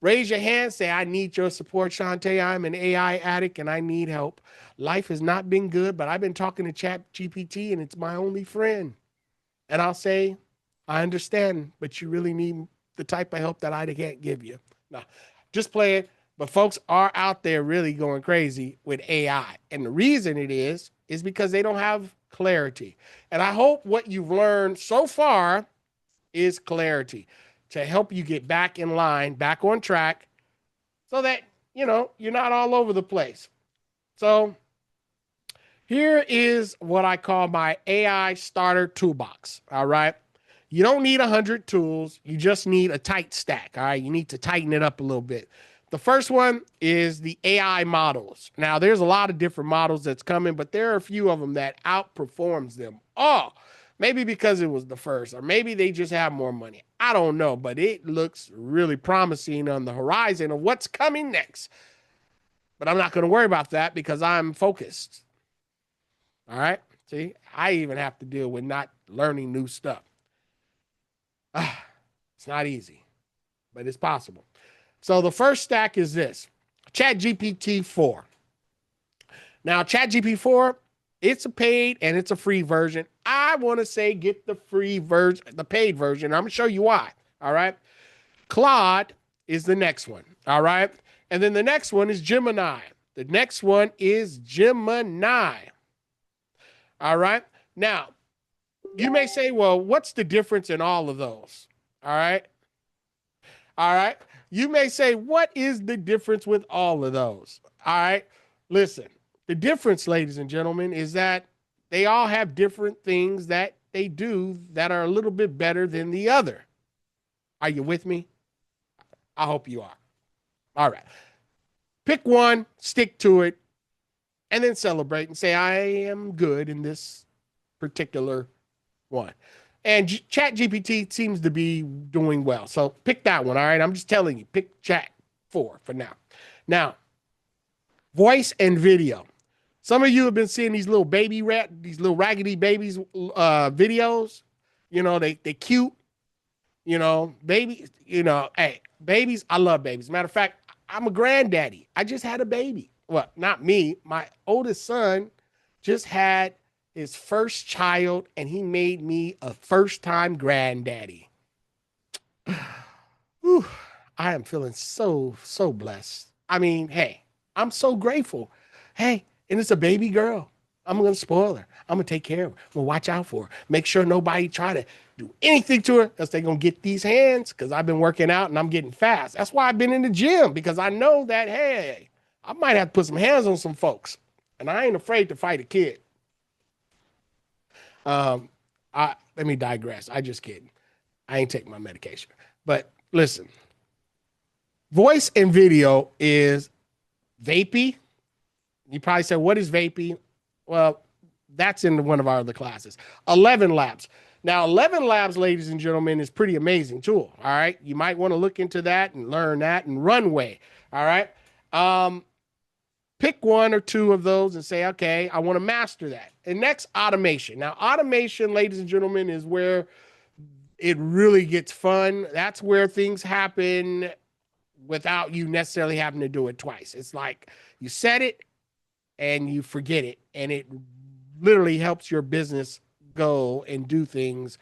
[SPEAKER 1] Raise your hand, say, I need your support, Chante. I'm an AI addict and I need help. Life has not been good, but I've been talking to Chat GPT and it's my only friend. And I'll say, I understand, but you really need the type of help that I can't give you. No, just play it. But folks are out there really going crazy with AI. And the reason it is because they don't have clarity. And I hope what you've learned so far is clarity to help you get back in line, back on track, so that, you're not all over the place. So here is what I call my AI starter toolbox. All right. You don't need 100 tools. You just need a tight stack. All right. You need to tighten it up a little bit. The first one is the AI models. Now, there's a lot of different models that's coming, but there are a few of them that outperforms them all. Maybe because it was the first, or maybe they just have more money. I don't know, but it looks really promising on the horizon of what's coming next. But I'm not going to worry about that because I'm focused. All right. See, I even have to deal with not learning new stuff. It's not easy, but it's possible. So the first stack is this ChatGPT 4. Now, ChatGPT 4, it's a paid and it's a free version. I want to say get the free version, the paid version. I'm going to show you why. All right. Claude is the next one. All right. And then the next one is Gemini. The next one is Gemini. All right. Now, you may say, well, what's the difference in all of those? All right. All right. You may say, what is the difference with all of those? All right. Listen, the difference, ladies and gentlemen, is that they all have different things that they do that are a little bit better than the other. Are you with me? I hope you are. All right. Pick one, stick to it, and then celebrate and say, I am good in this particular one. And ChatGPT seems to be doing well. So pick that one, all right? I'm just telling you, pick Chat 4 for now. Now, voice and video. Some of you have been seeing these little these little raggedy babies videos. They cute. Babies, hey, babies, I love babies. Matter of fact, I'm a granddaddy. I just had a baby. Well, not me. My oldest son just had his first child, and he made me a first-time granddaddy. Whew, I am feeling so, so blessed. I mean, hey, I'm so grateful. Hey, and it's a baby girl. I'm going to spoil her. I'm going to take care of her. I'm going to watch out for her. Make sure nobody try to do anything to her because they're going to get these hands because I've been working out and I'm getting fast. That's why I've been in the gym because I know that, hey, I might have to put some hands on some folks. And I ain't afraid to fight a kid. Let me digress. I just kidding. I ain't taking my medication. But listen, voice and video is vapey. You probably said, what is vapey? Well, that's in one of our other classes. 11 Labs. Now, 11 Labs, ladies and gentlemen, is pretty amazing tool. All right. You might want to look into that and learn that and Runway. All right. Pick one or two of those and say, okay, I want to master that. And next, automation. Now, automation, ladies and gentlemen, is where it really gets fun. That's where things happen without you necessarily having to do it twice. It's like you set it and you forget it, and it literally helps your business go and do things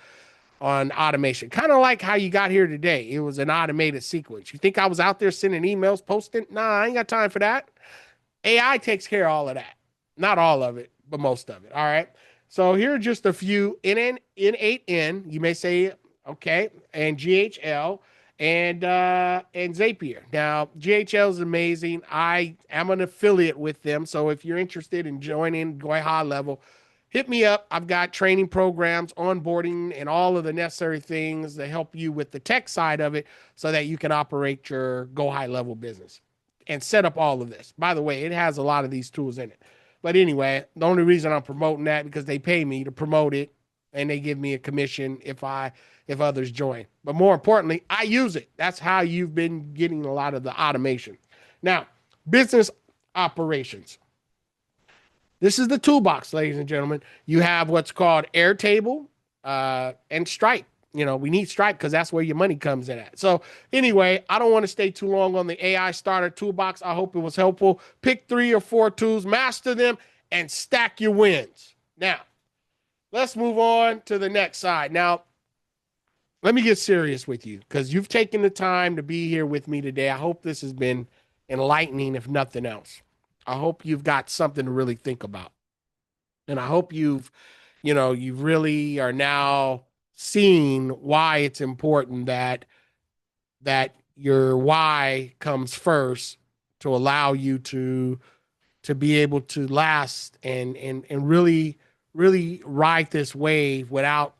[SPEAKER 1] on automation. Kind of like how you got here today. It was an automated sequence. You think I was out there sending emails, posting? Nah, I ain't got time for that. AI takes care of all of that. Not all of it, but most of it. All right. So here are just a few. N8N, you may say, okay, and GHL and Zapier. Now, GHL is amazing. I am an affiliate with them. So if you're interested in joining, going high level, hit me up. I've got training programs, onboarding, and all of the necessary things that help you with the tech side of it so that you can operate your go high level business and set up all of this. By the way, it has a lot of these tools in it. But anyway, the only reason I'm promoting that because they pay me to promote it and they give me a commission if others join. But more importantly, I use it. That's how you've been getting a lot of the automation. Now, business operations. This is the toolbox, ladies and gentlemen. You have what's called Airtable and Stripe. We need Stripe because that's where your money comes in at. So anyway, I don't want to stay too long on the AI starter toolbox. I hope it was helpful. Pick 3 or 4 tools, master them, and stack your wins. Now, let's move on to the next side. Now, let me get serious with you because you've taken the time to be here with me today. I hope this has been enlightening, if nothing else. I hope you've got something to really think about. And I hope you really are now seeing why it's important that your why comes first to allow you to be able to last and really ride this wave without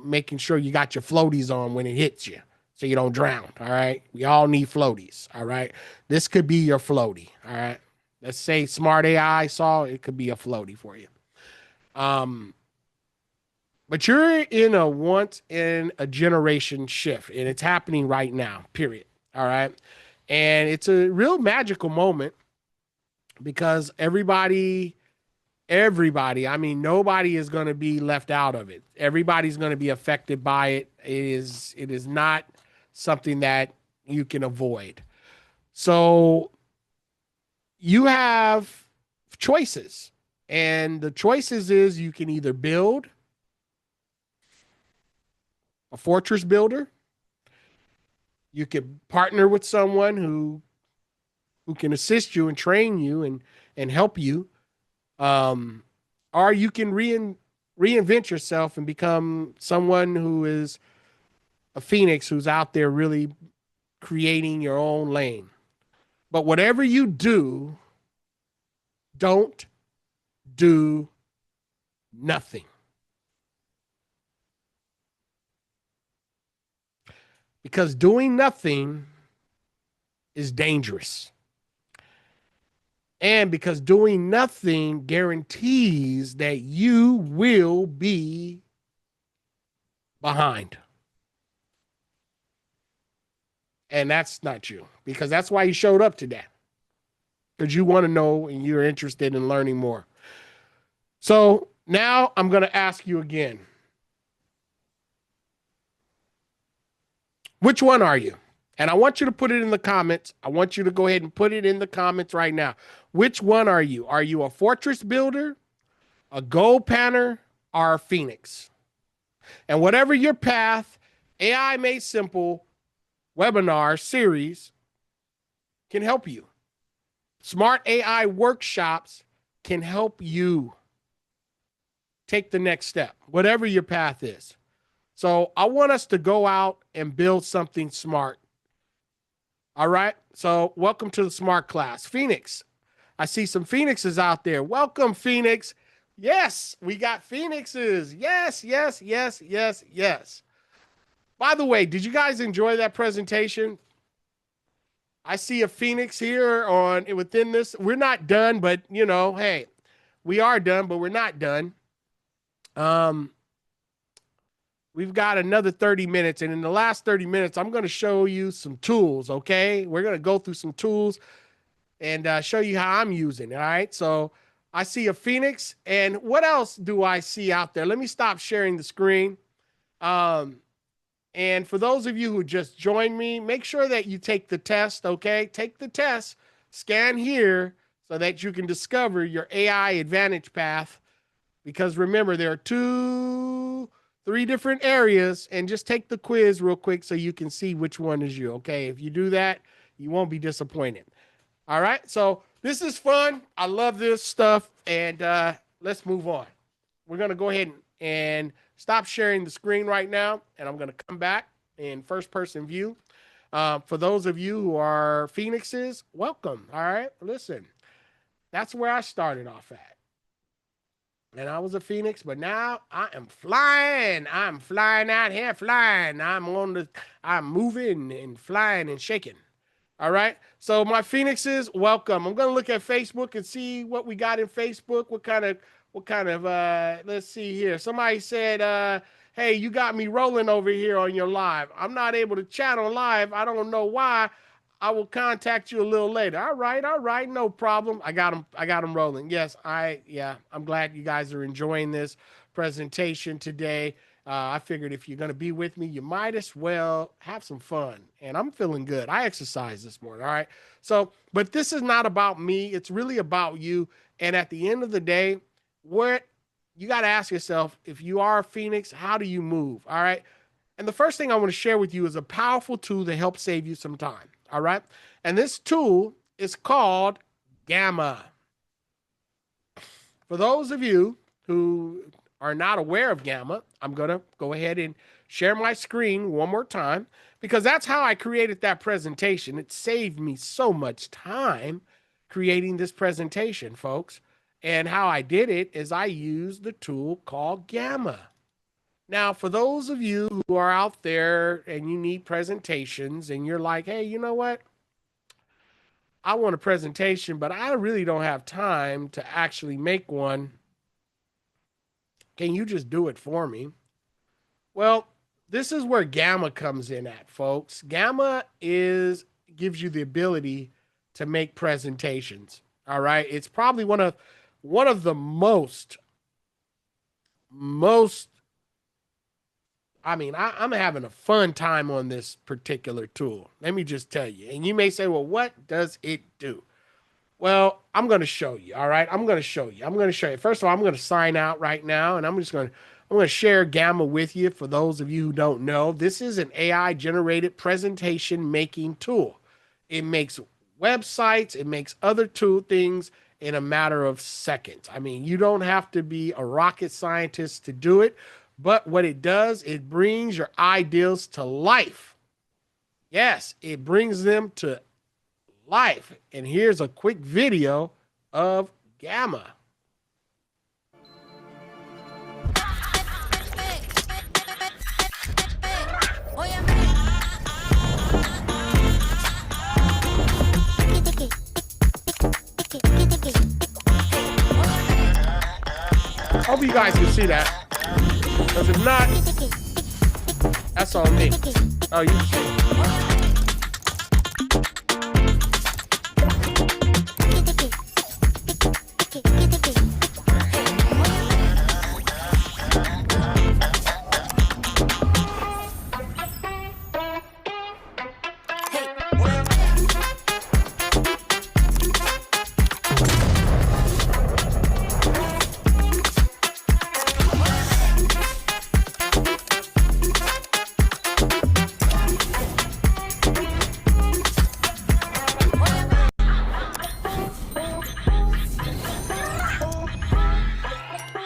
[SPEAKER 1] making sure you got your floaties on when it hits you so you don't drown. All right, we all need floaties. All right, this could be your floaty. All right, let's say smart AI saw it could be a floaty for you. But you're in a once in a generation shift, and it's happening right now, period. All right. And it's a real magical moment because everybody, I mean, nobody is going to be left out of it. Everybody's going to be affected by it. It is not something that you can avoid. So you have choices, and the choices is you can either build a fortress builder. You could partner with someone who can assist you and train you and help you. Or you can reinvent yourself and become someone who is a phoenix who's out there really creating your own lane. But whatever you do, don't do nothing. Because doing nothing is dangerous. And because doing nothing guarantees that you will be behind. And that's not you, because that's why you showed up today. Because you want to know and you're interested in learning more. So now I'm going to ask you again. Which one are you? And I want you to put it in the comments. I want you to go ahead and put it in the comments right now. Which one are you? Are you a fortress builder, a gold panner, or a phoenix? And whatever your path, AI Made Simple webinar series can help you. Smart AI workshops can help you take the next step, whatever your path is. So I want us to go out and build something smart. All right. So welcome to the smart class. Phoenix. I see some phoenixes out there. Welcome, Phoenix. Yes, we got phoenixes. Yes, yes, yes, yes, yes. By the way, did you guys enjoy that presentation? I see a phoenix here within this. We're not done, but hey, we are done, but we're not done. We've got another 30 minutes, and in the last 30 minutes, I'm going to show you some tools, okay? We're going to go through some tools and show you how I'm using it, all right? So I see a phoenix, and what else do I see out there? Let me stop sharing the screen. And for those of you who just joined me, make sure that you take the test, okay? Take the test, scan here so that you can discover your AI advantage path. Because remember, there are 3 different areas, and just take the quiz real quick so you can see which one is you, okay? If you do that, you won't be disappointed. All right, so this is fun. I love this stuff, and let's move on. We're going to go ahead and stop sharing the screen right now, and I'm going to come back in first-person view. For those of you who are phoenixes, welcome, all right? Listen, that's where I started off at. And I was a phoenix, but now I am flying. I'm flying out here, flying. I'm moving and flying and shaking. All right. So my phoenixes, welcome. I'm going to look at Facebook and see what we got in Facebook, what kind of what kind of let's see here. Somebody said, hey, you got me rolling over here on your live. I'm not able to chat on live. I don't know why. I will contact you a little later. All right, no problem. I got them rolling. Yes, I'm glad you guys are enjoying this presentation today. I figured if you're going to be with me, you might as well have some fun. And I'm feeling good. I exercised this morning. All right. So, but this is not about me. It's really about you. And at the end of the day, what you got to ask yourself, if you are a Phoenix, how do you move? All right. And the first thing I want to share with you is a powerful tool to help save you some time. All right. And this tool is called Gamma. For those of you who are not aware of Gamma, I'm going to go ahead and share my screen one more time because that's how I created that presentation. It saved me so much time creating this presentation, folks. And how I did it is I used the tool called Gamma. Now, for those of you who are out there and you need presentations and you're like, hey, you know what? I want a presentation, but I really don't have time to actually make one. Can you just do it for me? Well, this is where Gamma comes in at, folks. Gamma gives you the ability to make presentations. All right. It's probably one of the most I'm having a fun time on this particular tool. Let me just tell you. And you may say, well, what does it do? Well, I'm going to show you. All right. I'm going to show you. First of all, I'm going to sign out right now and I'm going to share Gamma with you. For those of you who don't know, this is an AI generated presentation making tool. It makes websites, it makes other tool things in a matter of seconds. I mean, you don't have to be a rocket scientist to do it, but what it does, it brings your ideas to life. Yes, it brings them to life. And here's a quick video of Gamma. Hope you guys can see that. Because if not, that's on me. Oh, you see.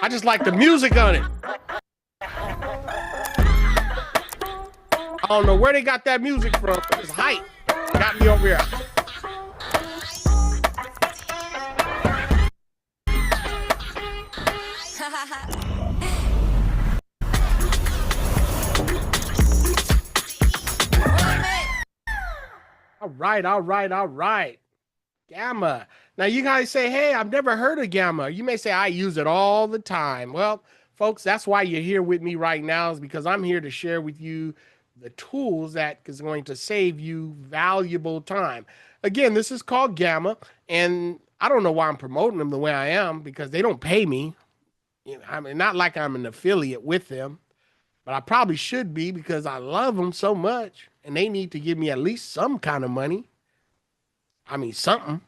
[SPEAKER 1] I just like the music on it. I don't know where they got that music from. It's hype. Got me over here. All right. Gamma. Now you guys say, hey, I've never heard of Gamma. You may say, I use it all the time. Well, folks, that's why you're here with me right now, is because I'm here to share with you the tools that is going to save you valuable time. Again, this is called Gamma, and I don't know why I'm promoting them the way I am, because they don't pay me. You know, I mean, not like I'm an affiliate with them, but I probably should be because I love them so much, and they need to give me at least some kind of money. I mean, something.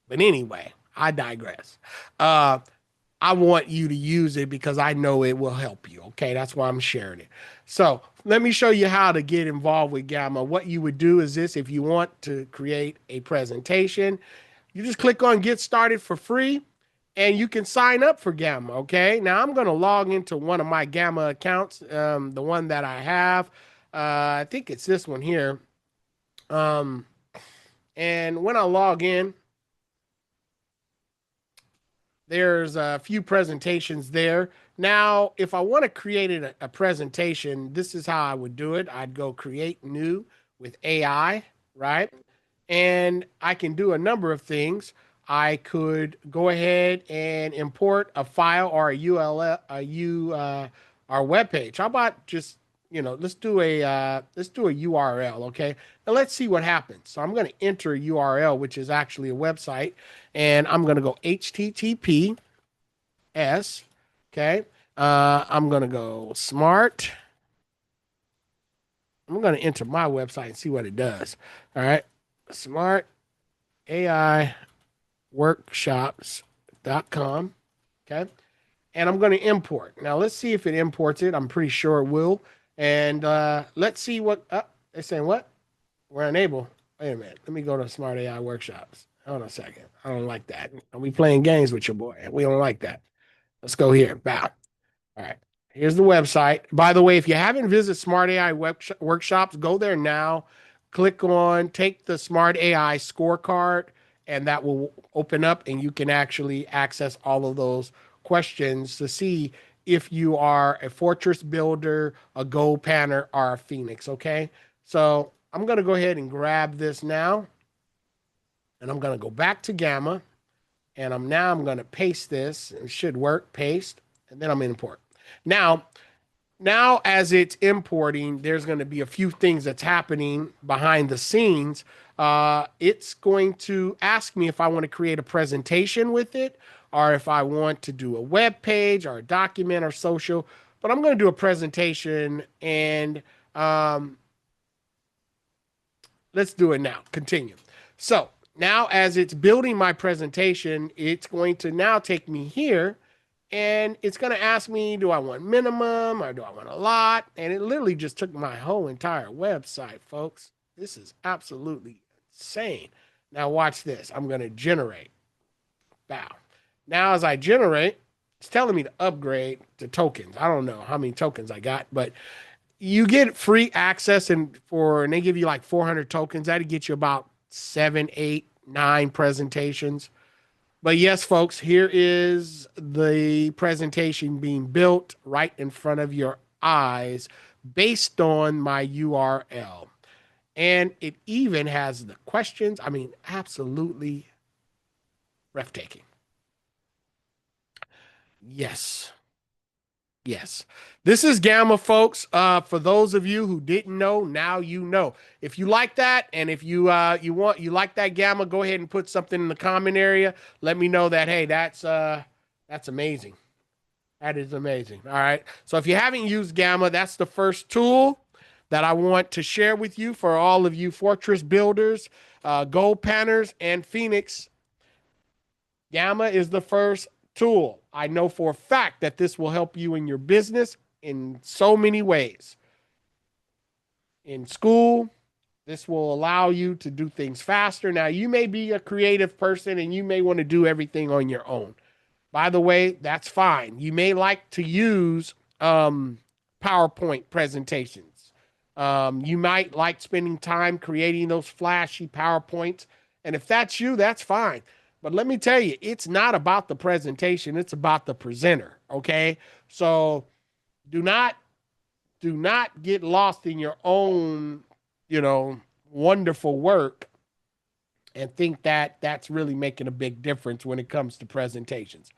[SPEAKER 1] But anyway, I digress. I want you to use it because I know it will help you. Okay, that's why I'm sharing it. So let me show you how to get involved with Gamma. What you would do is this: if you want to create a presentation, you just click on Get Started for free, and you can sign up for Gamma. Okay, now I'm going to log into one of my Gamma accounts, the one that I have. I think it's this one here. And when I log in, there's a few presentations there. Now, if I want to create a presentation, this is how I would do it. I'd go create new with AI, right? And I can do a number of things. I could go ahead and import a file or a URL, our web page. How about just, let's do a URL, okay? And let's see what happens. So I'm going to enter a URL, which is actually a website, and I'm going to go HTTPS, okay? I'm going to go smart. I'm going to enter my website and see what it does. All right. Smart AI workshops.com. Okay. And I'm going to import. Now, let's see if it imports it. I'm pretty sure it will. And let's see what they're saying. What? We're unable. Wait a minute. Let me go to Smart AI Workshops. Hold on a second. I don't like that. Are we playing games with your boy? We don't like that. Let's go here. Bow. All right. Here's the website. By the way, if you haven't visited Smart AI workshops, go there now. Click on, take the Smart AI scorecard, and that will open up, and you can actually access all of those questions to see if you are a fortress builder, a gold panner, or a phoenix. Okay. So I'm going to go ahead and grab this now, and I'm going to go back to Gamma, and I'm going to paste this. It should work. Paste, and then I'm going to import. Now, as it's importing, there's going to be a few things that's happening behind the scenes. It's going to ask me if I want to create a presentation with it, or if I want to do a web page or a document or social. But I'm going to do a presentation, and let's do it now. Continue. So now, as it's building my presentation, it's going to now take me here, and it's going to ask me, do I want minimum or do I want a lot? And it literally just took my whole entire website, folks. This is absolutely insane. Now watch this. I'm going to generate. Bow. Now as I generate, it's telling me to upgrade to tokens. I don't know how many tokens I got, but you get free access and they give you like 400 tokens. That'd get you about 7, 8, 9 presentations. But yes, folks, here is the presentation being built right in front of your eyes based on my URL. And it even has the questions. I mean, absolutely breathtaking. Yes. Yes. This is Gamma, folks. For those of you who didn't know, now you know. If you like that, and if you like that Gamma, go ahead and put something in the comment area. Let me know that, hey, that's amazing. That is amazing. All right. So if you haven't used Gamma, that's the first tool that I want to share with you for all of you fortress builders, gold panners, and Phoenix. Gamma is the first tool. I know for a fact that this will help you in your business in so many ways. In school, this will allow you to do things faster. Now, you may be a creative person and you may want to do everything on your own. By the way, that's fine. You may like to use PowerPoint presentations. You might like spending time creating those flashy PowerPoints. And if that's you, that's fine. But let me tell you, it's not about the presentation. It's about the presenter. Okay. So do not get lost in your own, wonderful work and think that that's really making a big difference when it comes to presentations.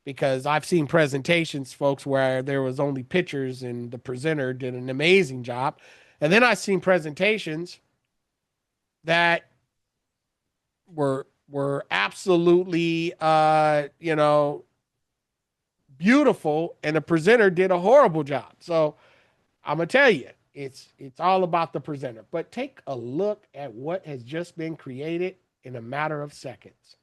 [SPEAKER 1] Because I've seen presentations, folks, where there was only pictures and the presenter did an amazing job. And then I've seen presentations that were absolutely beautiful, and the presenter did a horrible job. So I'm gonna tell you, it's all about the presenter. But take a look at what has just been created in a matter of seconds.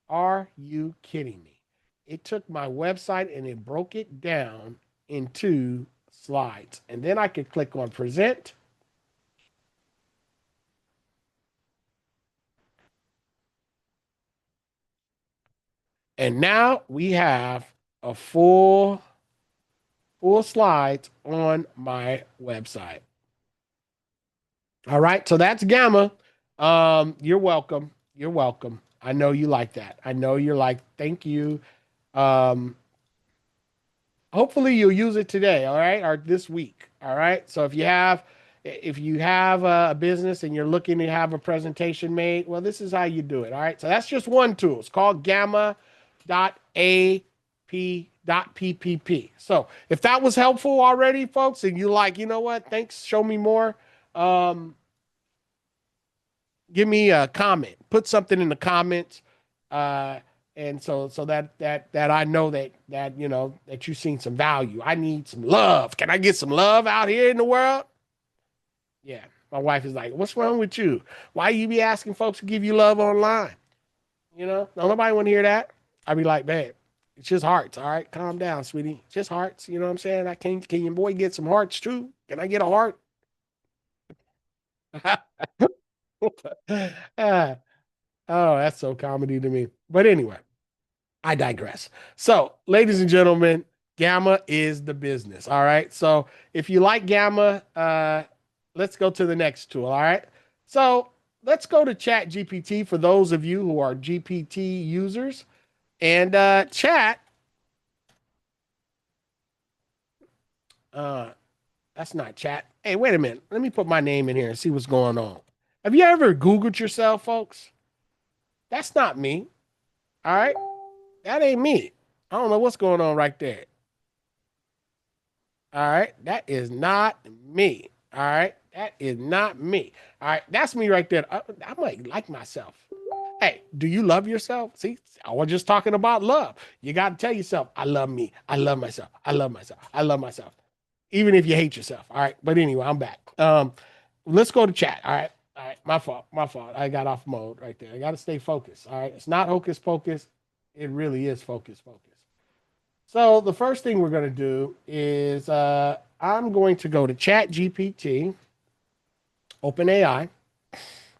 [SPEAKER 1] Are you kidding me? It took my website and it broke it down into slides. And then I could click on present. And now we have a full slides on my website. All right, so that's Gamma. You're welcome. You're welcome. I know you like that. I know you're like, thank you. Um, Hopefully you'll use it today, all right, or this week. All right. So if you have if you have a business and you're looking to have a presentation made, well, this is how you do it. All right. So that's just one tool. It's called gamma.ap.ppp. So if that was helpful already, folks, and you like, you know what, thanks, show me more. Um, Give me a comment. Put something in the comments. Uh, and so that I know that you know that you've seen some value. I need some love. Can I get some love out here in the world? Yeah. My wife is like, "What's wrong with you? Why you be asking folks to give you love online? You know, don't nobody want to hear that." I'd be like, "Babe, it's just hearts. All right, calm down, sweetie. Just hearts. You know what I'm saying? I can your boy get some hearts too? Can I get a heart?" Ah, oh, that's so comedy to me. But anyway, I digress. So, ladies and gentlemen, Gamma is the business. All right. So, if you like Gamma, let's go to the next tool. All right. So, let's go to Chat GPT for those of you who are GPT users. And Chat, uh, that's not Chat. Hey, wait a minute. Let me put my name in here and see what's going on. Have you ever Googled yourself, folks? That's not me. All right. That ain't me. I don't know what's going on right there. All right. That is not me. All right. That is not me. All right. That's me right there. I might like myself. Hey, do you love yourself? See, I was just talking about love. You got to tell yourself, I love me. I love myself. I love myself. I love myself. Even if you hate yourself. All right. But anyway, I'm back. Let's go to chat. All right. All right. My fault. My fault. I got off mode right there. I got to stay focused. All right. It's not hocus pocus. It really is focus focus. So the first thing we're going to do is I'm going to go to Chat GPT, OpenAI.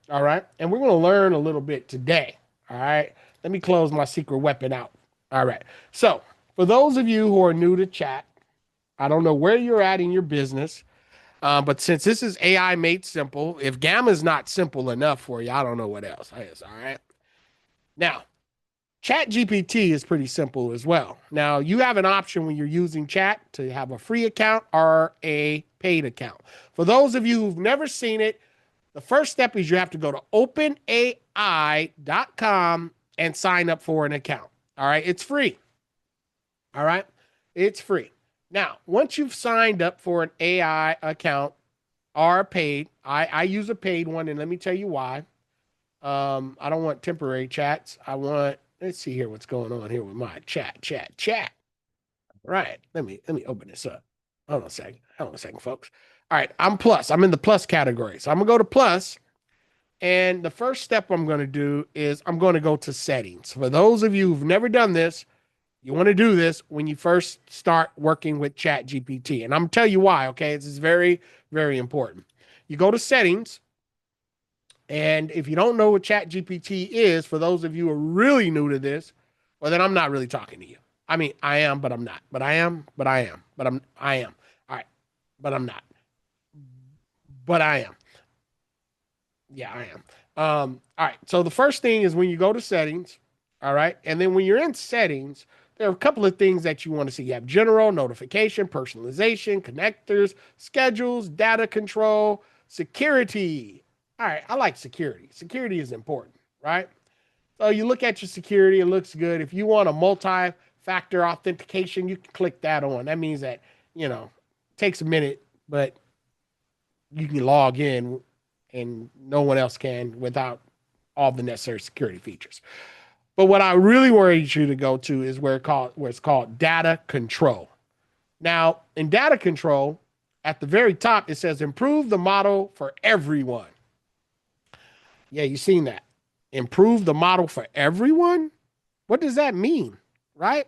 [SPEAKER 1] All right. And we're going to learn a little bit today. All right. Let me close my secret weapon out. All right. So for those of you who are new to chat, I don't know where you're at in your business, but since this is AI made simple, if Gamma is not simple enough for you, I don't know what else is. All right. Now, Chat GPT is pretty simple as well. Now, you have an option when you're using chat to have a free account or a paid account. For those of you who've never seen it, the first step is you have to go to openai.com and sign up for an account. All right, it's free. All right, it's free. Now, once you've signed up for an AI account or paid, I use a paid one, and let me tell you why. I don't want temporary chats. I want, let's see here what's going on here with my chat. Right. Let me open this up. Hold on a second. Hold on a second, folks. All right, I'm plus. I'm in the plus category. So I'm gonna go to plus. And the first step I'm gonna do is I'm gonna go to settings. For those of you who've never done this, you want to do this when you first start working with Chat GPT. And I'm gonna tell you why, okay? This is very, very important. You go to settings. And if you don't know what Chat GPT is, for those of you who are really new to this, well, then I'm not really talking to you. I mean, I am, but I'm not. But I am, but I am, but I am. All right, but I'm not. But I am. Yeah, I am. All right. So the first thing is when you go to settings, all right, and then when you're in settings, there are a couple of things that you want to see. You have general, notification, personalization, connectors, schedules, data control, security. All right, I like security. Security is important, right? So you look at your security, it looks good. If you want a multi-factor authentication, you can click that on. That means that, you know, it takes a minute, but you can log in and no one else can without all the necessary security features. But what I really worried you to go to is where it's called data control. Now, in data control, at the very top, it says improve the model for everyone. Yeah, you've seen that. Improve the model for everyone? What does that mean? Right?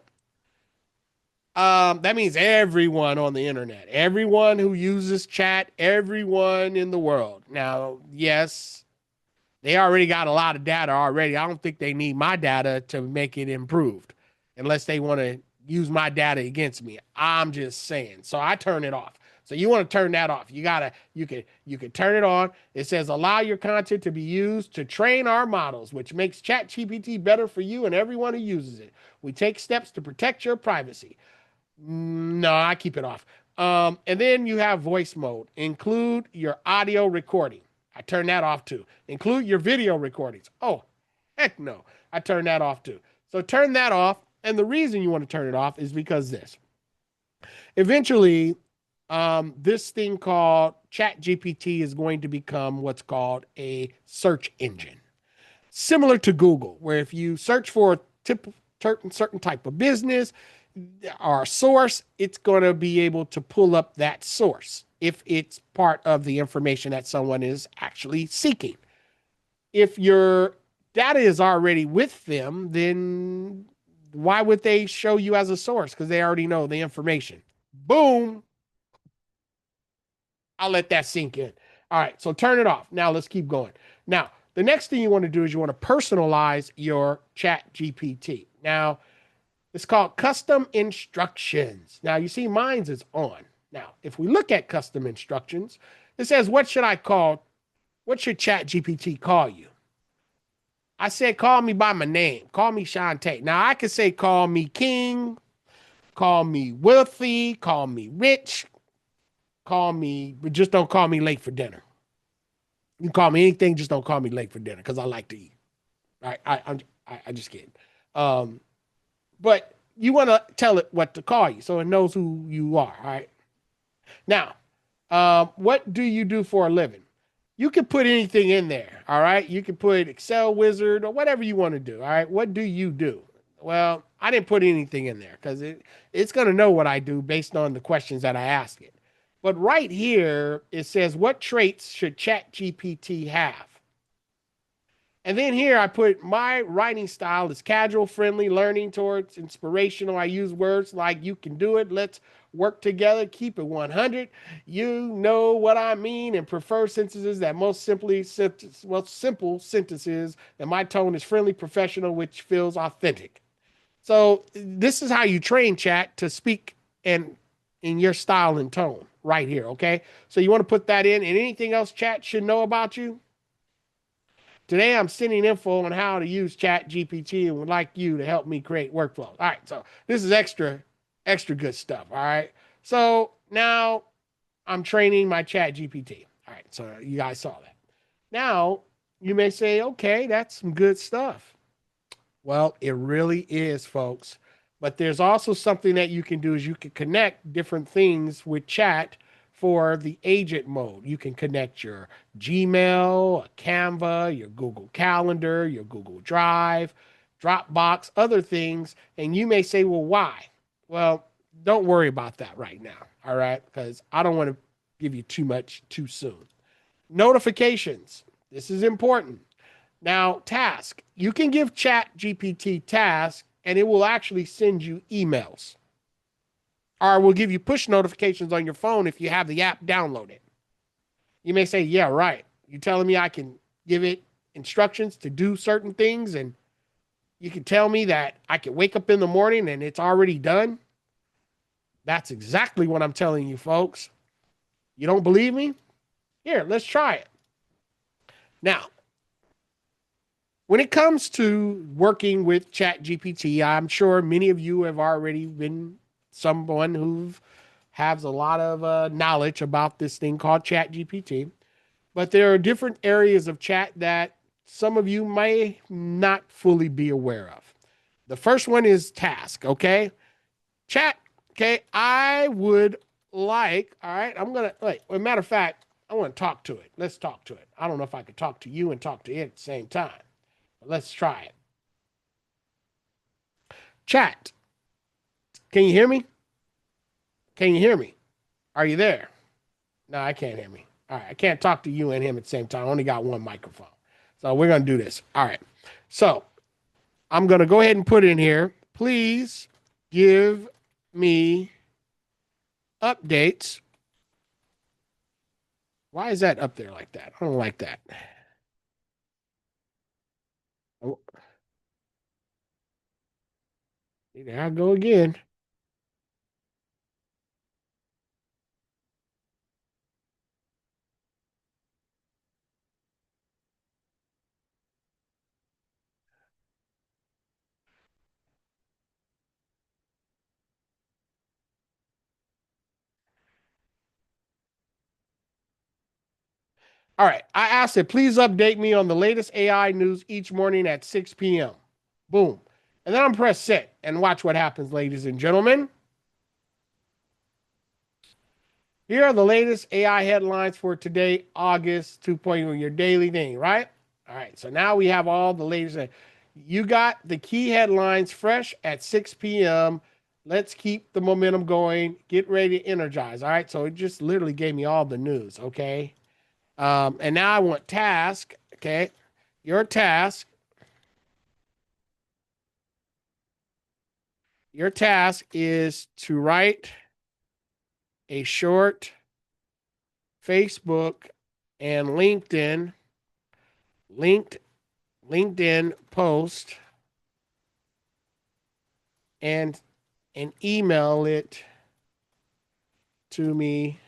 [SPEAKER 1] That means everyone on the internet, everyone who uses chat, everyone in the world. Now, yes, they already got a lot of data already. I don't think they need my data to make it improved unless they want to use my data against me. I'm just saying. So I turn it off. So you want to turn that off. You can turn it on. It says allow your content to be used to train our models, which makes ChatGPT better for you and everyone who uses it. We take steps to protect your privacy. No, I keep it off. And then you have voice mode. Include your audio recording. I turn that off too. Include your video recordings. Oh, heck no. I turn that off too. So turn that off. And the reason you want to turn it off is because this. Eventually, this thing called Chat GPT is going to become what's called a search engine, similar to Google, where if you search for a certain type of business or a source, it's going to be able to pull up that source if it's part of the information that someone is actually seeking. If your data is already with them, then why would they show you as a source? Because they already know the information. Boom. I'll let that sink in. All right, so turn it off. Now let's keep going. Now, the next thing you want to do is you want to personalize your Chat GPT. Now, it's called custom instructions. Now, you see, mine's is on. Now, if we look at custom instructions, it says, what should Chat GPT call you? I said, call me by my name. Call me Chante. Now, I could say, call me King, call me wealthy, call me rich, call me, but just don't call me late for dinner. You can call me anything, just don't call me late for dinner because I like to eat. I just kidding. Um, but you want to tell it what to call you so it knows who you are. All right. Now, what do you do for a living? You can put anything in there. All right. You can put Excel wizard or whatever you want to do. All right. What do you do? Well, I didn't put anything in there because it's going to know what I do based on the questions that I ask it. But right here, it says, what traits should ChatGPT have? And then here I put my writing style is casual, friendly, learning towards inspirational. I use words like you can do it, let's work together, keep it 100. You know what I mean, and prefer sentences that most simple sentences. And my tone is friendly, professional, which feels authentic. So this is how you train chat to speak and in your style and tone right here. Okay. So you want to put that in, and anything else chat should know about you. Today, I'm sending info on how to use Chat GPT and would like you to help me create workflows. All right, so this is extra good stuff. All right, so now I'm training my Chat GPT. All right, so you guys saw that. Now you may say, okay, that's some good stuff. Well, it really is, folks. But there's also something that you can do is you can connect different things with chat for the agent mode. You can connect your Gmail, Canva, your Google Calendar, your Google Drive, Dropbox, other things. And you may say, well, why? Well, don't worry about that right now. All right. Because I don't want to give you too much too soon. Notifications. This is important. Now, task. You can give Chat GPT task and it will actually send you emails. Or will give you push notifications on your phone if you have the app downloaded. You may say, yeah, right. You're telling me I can give it instructions to do certain things and you can tell me that I can wake up in the morning and it's already done? That's exactly what I'm telling you, folks. You don't believe me? Here, let's try it. Now, when it comes to working with ChatGPT, I'm sure many of you have already been someone who has a lot of knowledge about this thing called ChatGPT. But there are different areas of chat that some of you may not fully be aware of. The first one is task, okay? Chat, okay? I would like, all right, I'm going to, wait, as a matter of fact, I want to talk to it. Let's talk to it. I don't know if I could talk to you and talk to it at the same time. Let's try it. Chat. Can you hear me? Can you hear me? Are you there? No, I can't hear me. All right. I can't talk to you and him at the same time. I only got one microphone. So we're going to do this. All right. So I'm going to go ahead and put in here. Please give me updates. Why is that up there like that? I don't like that. Oh, there I go again. All right. I asked it, please update me on the latest AI news each morning at 6 p.m. Boom. And then I'm press set and watch what happens, ladies and gentlemen. Here are the latest AI headlines for today, August 2.0, your daily thing, right? All right. So now we have all the latest. You got the key headlines fresh at 6 p.m. Let's keep the momentum going. Get ready to energize. All right. So it just literally gave me all the news. Okay. And now I want task. Okay. Your task. Your task is to write a short Facebook and linked LinkedIn post and email it to me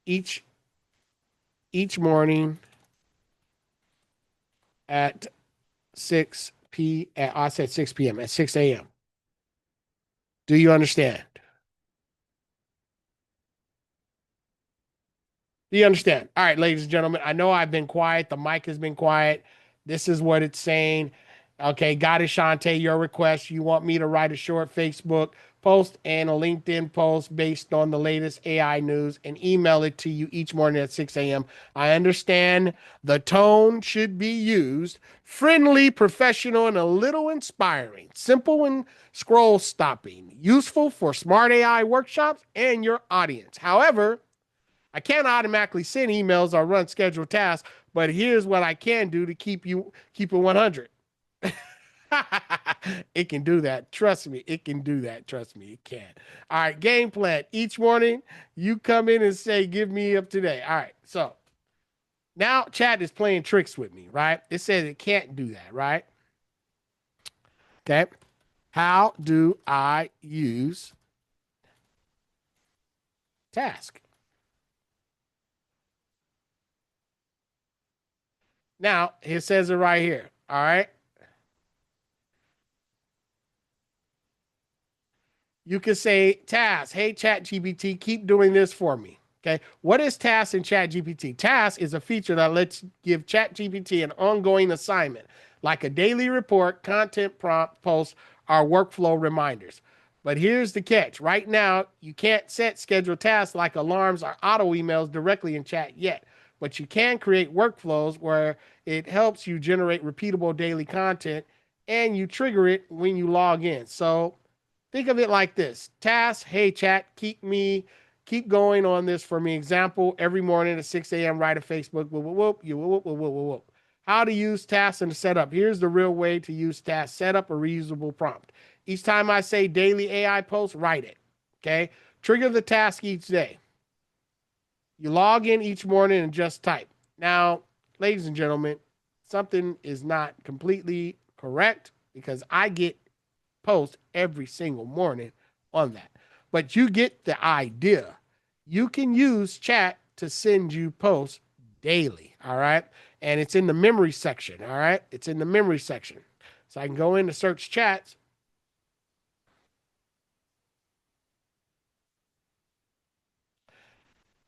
[SPEAKER 1] each morning at 6 p.m. at 6 a.m. Do you understand? Do you understand? All right, ladies and gentlemen, I know I've been quiet. The mic has been quiet. This is what it's saying. Okay, got it, Chante, your request. You want me to write a short Facebook post and a LinkedIn post based on the latest AI news and email it to you each morning at 6 a.m. I understand the tone should be used friendly, professional, and a little inspiring, simple and scroll stopping, useful for smart AI workshops and your audience. However, I can't automatically send emails or run scheduled tasks, but here's what I can do to keep it 100. It can do that. Trust me, it can do that. Trust me, it can. All right, game plan. Each morning, you come in and say, give me up today. All right, so now chat is playing tricks with me, right? It says it can't do that, right? Okay. How do I use task? Now, it says it right here. All right. You can say task, hey ChatGPT, keep doing this for me. Okay. What is task in ChatGPT? Task is a feature that lets give ChatGPT an ongoing assignment, like a daily report, content prompt, post, or workflow reminders. But here's the catch. Right now, you can't set scheduled tasks like alarms or auto emails directly in chat yet. But you can create workflows where it helps you generate repeatable daily content and you trigger it when you log in. So think of it like this. Task, hey chat, keep going on this for me. Example, every morning at 6 a.m. write a Facebook, whoop, whoop, whoop, you whoop, whoop, whoop, whoop, whoop. How to use tasks and setup. Here's the real way to use tasks. Set up a reusable prompt. Each time I say daily AI post, write it. Okay. Trigger the task each day. You log in each morning and just type. Now, ladies and gentlemen, something is not completely correct because I get post every single morning on that. But you get the idea. You can use chat to send you posts daily. All right. And it's in the memory section. All right. It's in the memory section. So I can go in to search chats.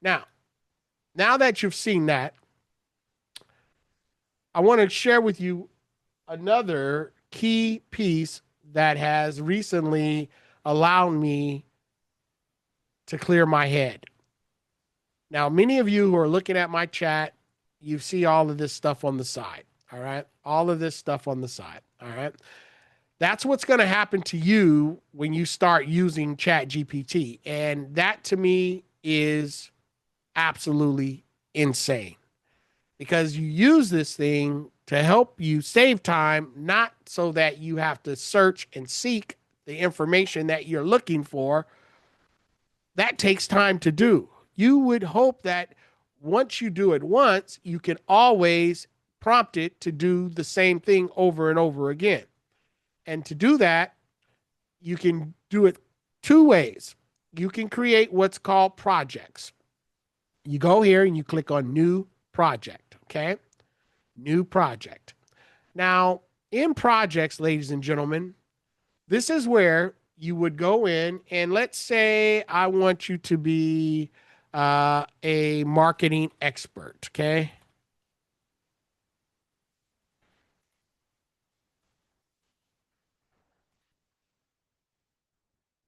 [SPEAKER 1] Now, now that you've seen that, I want to share with you another key piece that has recently allowed me to clear my head. Now, many of you who are looking at my chat, you see all of this stuff on the side. All right. All of this stuff on the side. All right. That's what's going to happen to you when you start using Chat GPT. And that to me is absolutely insane because you use this thing to help you save time, not so that you have to search and seek the information that you're looking for. That takes time to do. You would hope that once you do it once, you can always prompt it to do the same thing over and over again. And to do that, you can do it two ways. You can create what's called projects. You go here and you click on new project, okay? New project. Now, in projects, ladies and gentlemen, this is where you would go in and let's say I want you to be a marketing expert. Okay.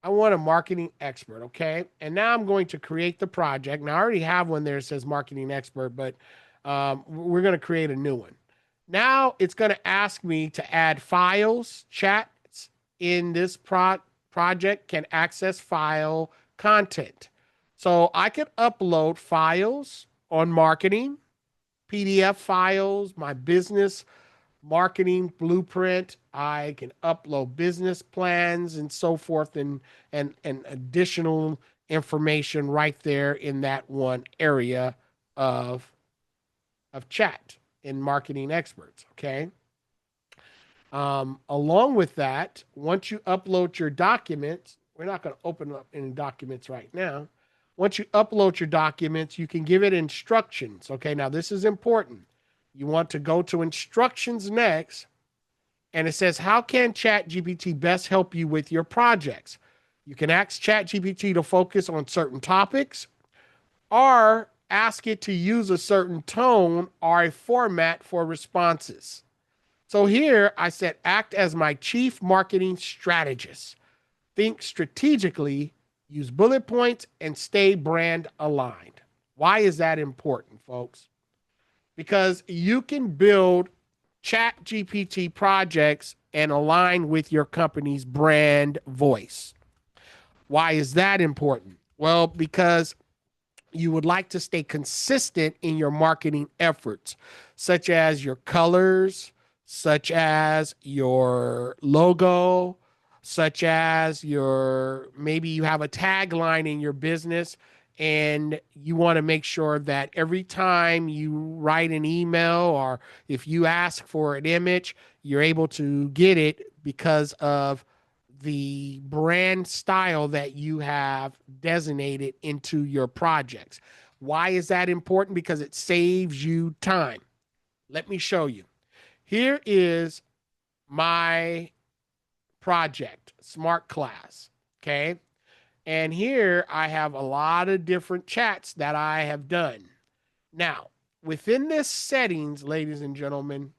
[SPEAKER 1] I want a marketing expert. Okay. And now I'm going to create the project. Now I already have one there that says marketing expert, but we're going to create a new one. Now it's going to ask me to add files, chats in this project can access file content. So I can upload files on marketing, PDF files, my business marketing blueprint. I can upload business plans and so forth, and additional information right there in that one area of chat in marketing experts. Okay. Along with that, once you upload your documents, we're not going to open up any documents right now. Once you upload your documents, you can give it instructions. Okay, now this is important. You want to go to instructions next, and it says, how can ChatGPT best help you with your projects? You can ask ChatGPT to focus on certain topics, or ask it to use a certain tone or a format for responses. So here I said, act as my chief marketing strategist. Think strategically, use bullet points, and stay brand aligned. Why is that important, folks? Because you can build chat GPT projects and align with your company's brand voice. Why is that important? Well, because you would like to stay consistent in your marketing efforts, such as your colors, such as your logo, such as your, maybe you have a tagline in your business and you want to make sure that every time you write an email or if you ask for an image, you're able to get it because of the brand style that you have designated into your projects. Why is that important? Because it saves you time. Let me show you. Here is my project, Smart Class. Okay. And here I have a lot of different chats that I have done. Now, within this settings, ladies and gentlemen,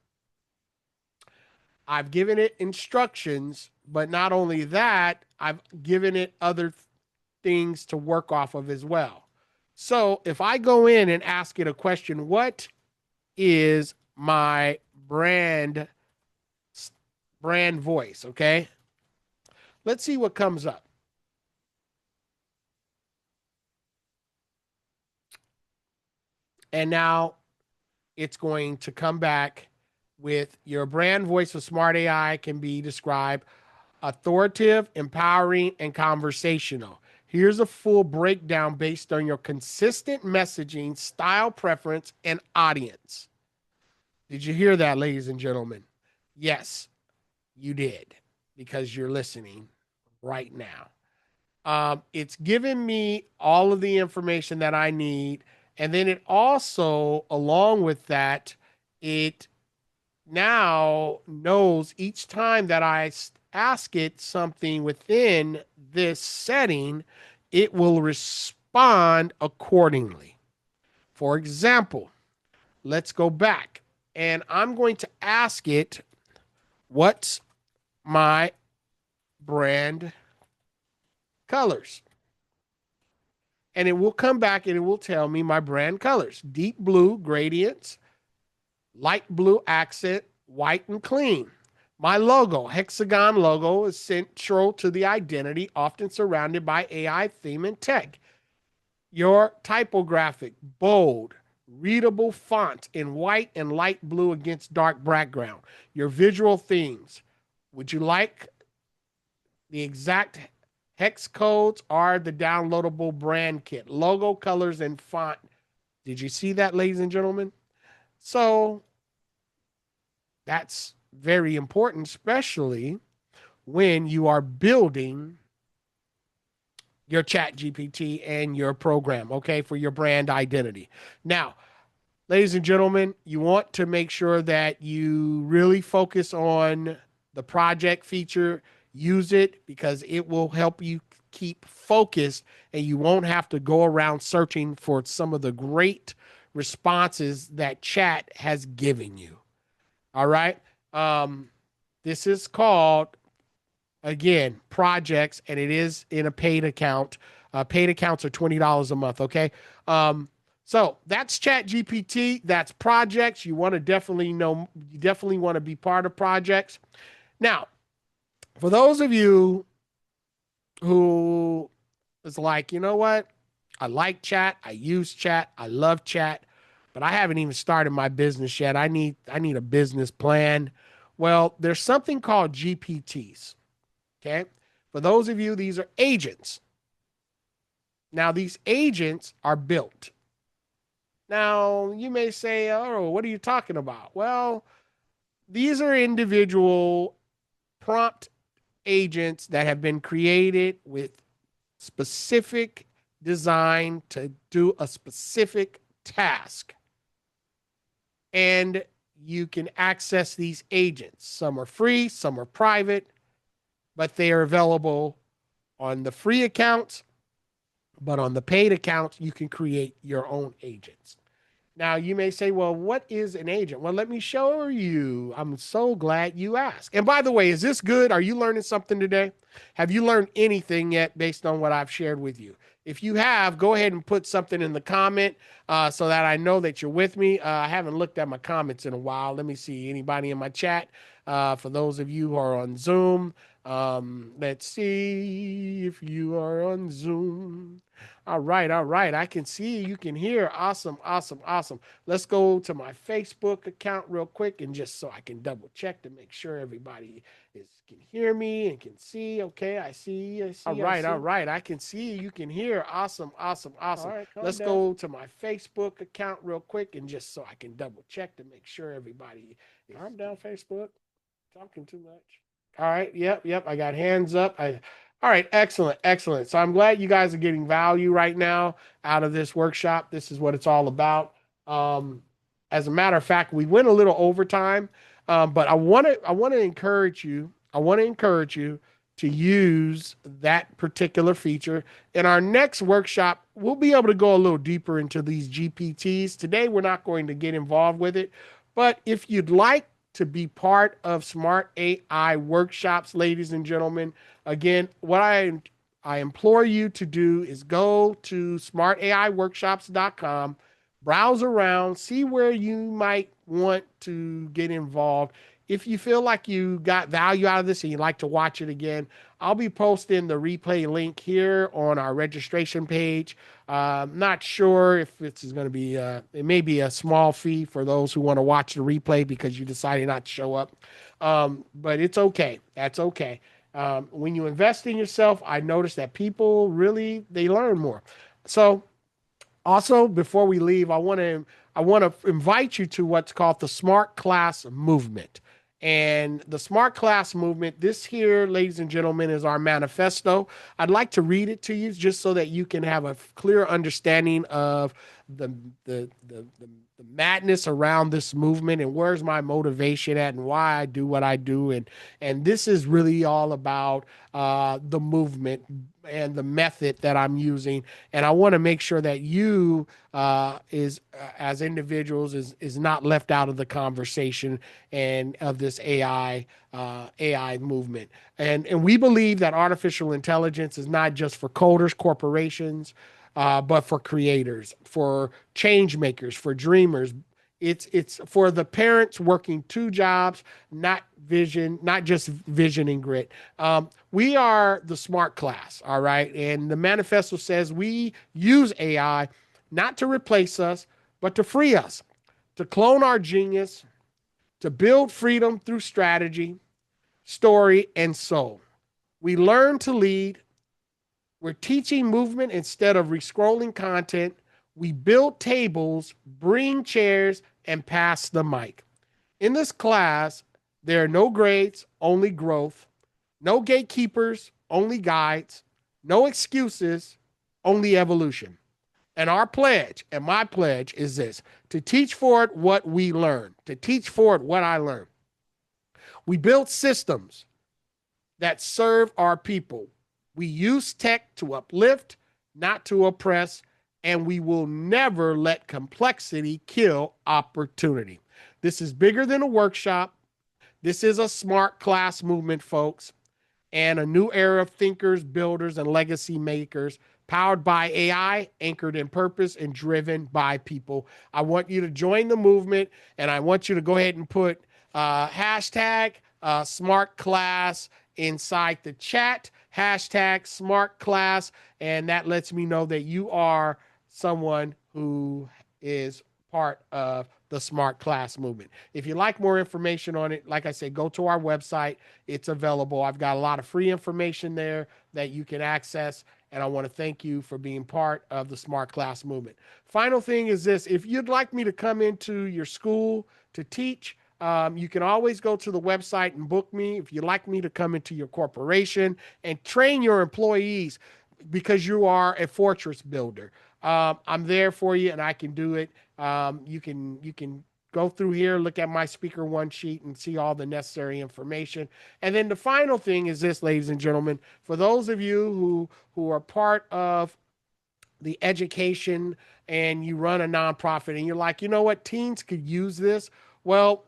[SPEAKER 1] I've given it instructions, but not only that, I've given it other things to work off of as well. So if I go in and ask it a question, what is my brand voice? Okay. Let's see what comes up. And now it's going to come back with your brand voice of Smart AI can be described authoritative, empowering, and conversational. Here's a full breakdown based on your consistent messaging, style preference, and audience. Did you hear that, ladies and gentlemen? Yes, you did, because you're listening right now. It's giving me all of the information that I need. And then it also, along with that, it now knows each time that I ask it something within this setting, it will respond accordingly. For example, let's go back and I'm going to ask it, what's my brand colors? And it will come back and it will tell me my brand colors: deep blue gradients, light blue accent, white and clean. My logo, hexagon logo, is central to the identity, often surrounded by AI theme and tech. Your typographic, bold, readable font in white and light blue against dark background. Your visual themes. Would you like the exact hex codes or the downloadable brand kit? Logo, colors, and font. Did you see that, ladies and gentlemen? So that's very important, especially when you are building your chat GPT and your program, okay, for your brand identity. Now, ladies and gentlemen, you want to make sure that you really focus on the project feature, use it because it will help you keep focused, and you won't have to go around searching for some of the great responses that chat has given you. All right. Um, this is called, again, projects, and it is in a paid account. Paid accounts are $20 a month. Okay. So that's Chat GPT. That's projects. You want to definitely know, you definitely want to be part of projects. Now, for those of you who is like, you know what? I like chat. I use chat. I love chat, but I haven't even started my business yet. I need a business plan. Well, there's something called GPTs. Okay. For those of you, these are agents. Now, these agents are built. Now, you may say, oh, what are you talking about? Well, these are individual prompt agents that have been created with specific design to do a specific task. And you can access these agents. Some are free, some are private, but they are available on the free accounts. But on the paid accounts, you can create your own agents. Now, you may say, well, what is an agent? Well, let me show you. I'm so glad you asked. And by the way, is this good? Are you learning something today? Have you learned anything yet based on what I've shared with you? If you have, go ahead and put something in the comment so that I know that you're with me. I haven't looked at my comments in a while. Let me see. Anybody in my chat? For those of you who are on Zoom, let's see if you are on Zoom. All right, all right. I can see you can hear. Awesome, awesome, awesome. Let's go to my Facebook account real quick and just so I can double check to make sure everybody can hear me and can see. Okay, I see. All right, all right. I can see you can hear. Awesome, awesome, awesome. All right, let's go to my Facebook account real quick and just so I can double check to make sure everybody is. Calm down, Facebook. Talking too much. All right. Yep. I got hands up. All right. Excellent. Excellent. So I'm glad you guys are getting value right now out of this workshop. This is what it's all about. Um, as a matter of fact, we went a little overtime, but I want to encourage you. I want to encourage you to use that particular feature. In our next workshop, we'll be able to go a little deeper into these GPTs. Today, we're not going to get involved with it, but if you'd like to be part of Smart AI workshops, ladies and gentlemen. Again, what I implore you to do is go to smartaiworkshops.com, browse around, see where you might want to get involved. If you feel like you got value out of this and you'd like to watch it again, I'll be posting the replay link here on our registration page. Not sure if this is going to be, it may be a small fee for those who want to watch the replay because you decided not to show up. But it's okay. That's okay. When you invest in yourself, I notice that people really, they learn more. So also, before we leave, I want to invite you to what's called the Smart Class Movement. And the Smart Class Movement, this here, ladies and gentlemen, is our manifesto. I'd like to read it to you just so that you can have a clear understanding of the the the, the, the madness around this movement and where's my motivation at and why I do what I do. And this is really all about the movement and the method that I'm using. And I want to make sure that you as individuals is not left out of the conversation and of this AI movement. And we believe that artificial intelligence is not just for coders, corporations, but for creators, for change makers, for dreamers. It's for the parents working two jobs, not just vision and grit. We are the smart class, all right? And the manifesto says we use AI not to replace us, but to free us, to clone our genius, to build freedom through strategy, story, and soul. We learn to lead. We're teaching movement instead of re-scrolling content. We build tables, bring chairs, and pass the mic. In this class, there are no grades, only growth. No gatekeepers, only guides. No excuses, only evolution. And our pledge, and my pledge is this, to teach forward what we learn, to teach forward what I learned. We build systems that serve our people. We use tech to uplift, not to oppress, and we will never let complexity kill opportunity. This is bigger than a workshop. This is a smart class movement, folks, and a new era of thinkers, builders, and legacy makers, powered by AI, anchored in purpose, and driven by people. I want you to join the movement, and I want you to go ahead and put hashtag smart class inside the chat, hashtag smart class, and that lets me know that you are someone who is part of the smart class movement. If you like more information on it, like I said, go to our website. It's available. I've got a lot of free information there that you can access. And I want to thank you for being part of the smart class movement. Final thing is this: if you'd like me to come into your school to teach, you can always go to the website and book me. If you'd like me to come into your corporation and train your employees because you are a fortress builder, I'm there for you and I can do it. You can go through here, look at my speaker one sheet and see all the necessary information. And then the final thing is this, ladies and gentlemen, for those of you who are part of the education and you run a nonprofit and you're like, you know what, teens could use this. Well,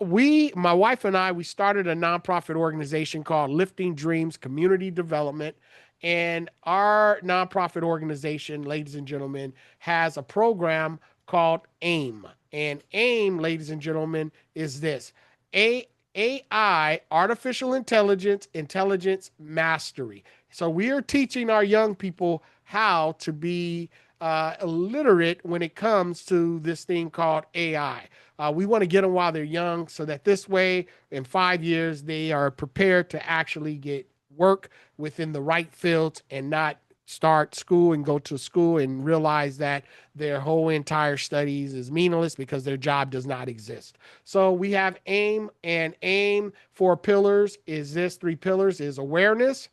[SPEAKER 1] my wife and I, we started a nonprofit organization called Lifting Dreams Community Development. And our nonprofit organization, ladies and gentlemen, has a program called AIM. And AIM, ladies and gentlemen, is this: AI, artificial intelligence, intelligence mastery. So we are teaching our young people how to be illiterate when it comes to this thing called AI. We want to get them while they're young so that this way, in 5 years, they are prepared to actually get work within the right fields and not start school and go to school and realize that their whole entire studies is meaningless because their job does not exist. So we have AIM, and AIM, 4 pillars is this: 3 pillars is awareness,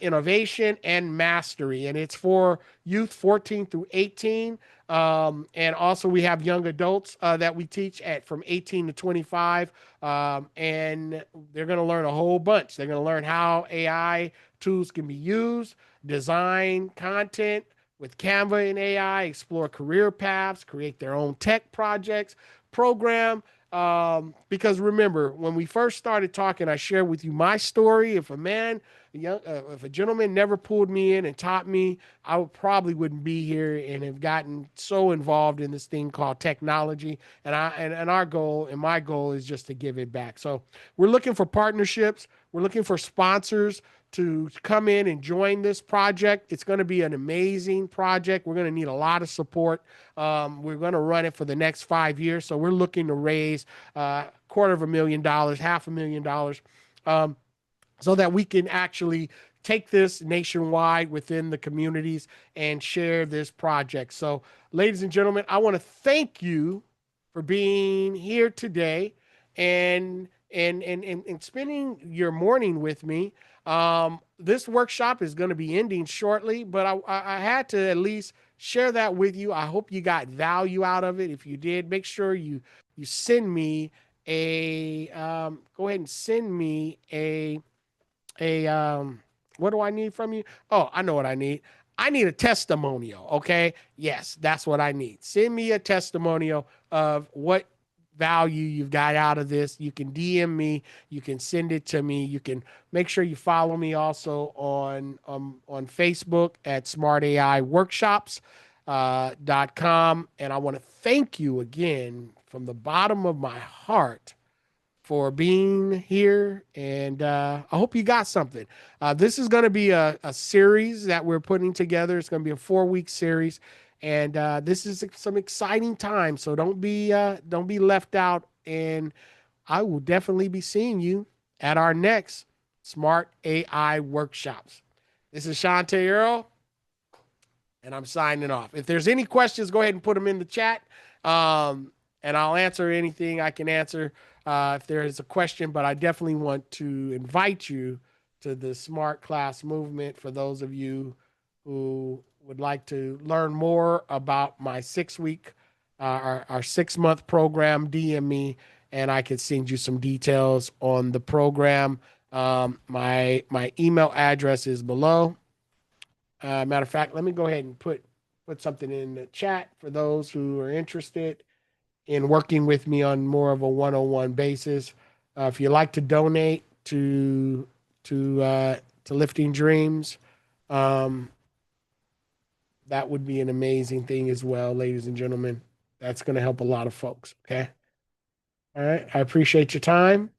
[SPEAKER 1] innovation, and mastery. And it's for youth 14 through 18. And also we have young adults that we teach at from 18 to 25. And they're going to learn a whole bunch. They're going to learn how AI tools can be used, design content with Canva and AI, explore career paths, create their own tech projects, program. Because remember, when we first started talking, I shared with you my story. If a gentleman never pulled me in and taught me, probably wouldn't be here and have gotten so involved in this thing called technology. And our goal and my goal is just to give it back. So we're looking for partnerships. We're looking for sponsors to come in and join this project. It's going to be an amazing project. We're going to need a lot of support. We're going to run it for the next 5 years. So we're looking to raise $250,000, $500,000, so that we can actually take this nationwide within the communities and share this project. So, ladies and gentlemen, I want to thank you for being here today and spending your morning with me. This workshop is going to be ending shortly, but I had to at least share that with you. I hope you got value out of it. If you did, make sure you send me go ahead and send me what do I need from you? Oh, I know what I need. I need a testimonial. Okay. Yes, that's what I need. Send me a testimonial of what value you've got out of this. You can DM me. You can send it to me. You can make sure you follow me also on Facebook at Smart AI Workshops .com. And I want to thank you again from the bottom of my heart for being here, and I hope you got something. This is going to be a series that we're putting together. It's going to be a 4-week series, and this is some exciting time. So don't be left out. And I will definitely be seeing you at our next Smart AI workshops. This is Chante Earl, and I'm signing off. If there's any questions, go ahead and put them in the chat, and I'll answer anything I can answer. If there is a question, but I definitely want to invite you to the Smart Class movement for those of you who would like to learn more about my 6-week, our 6-month program. DM me and I can send you some details on the program. My email address is below. Matter of fact, let me go ahead and put something in the chat for those who are interested in working with me on more of a one-on-one basis. If you like to donate to Lifting Dreams, um, that would be an amazing thing as well, ladies and gentlemen. That's going to help a lot of folks. Okay. All right. I appreciate your time.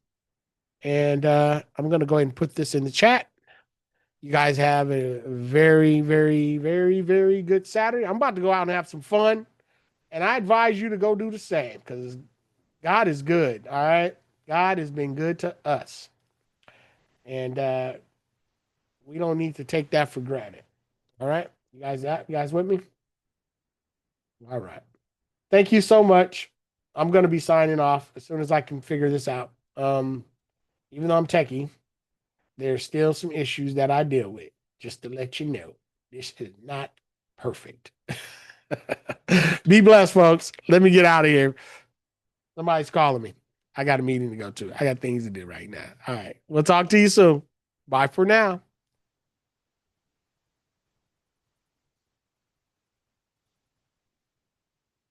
[SPEAKER 1] And I'm going to go ahead and put this in the chat. You guys have a very, very, very, very good Saturday. I'm about to go out and have some fun. And I advise you to go do the same because God is good. All right. God has been good to us. And we don't need to take that for granted. All right. You guys with me? All right. Thank you so much. I'm going to be signing off as soon as I can figure this out. Even though I'm techie, there's still some issues that I deal with. Just to let you know, this is not perfect. Be blessed, folks. Let me get out of here. Somebody's calling me. I got a meeting to go to. I got things to do right now. All right. We'll talk to you soon. Bye for now.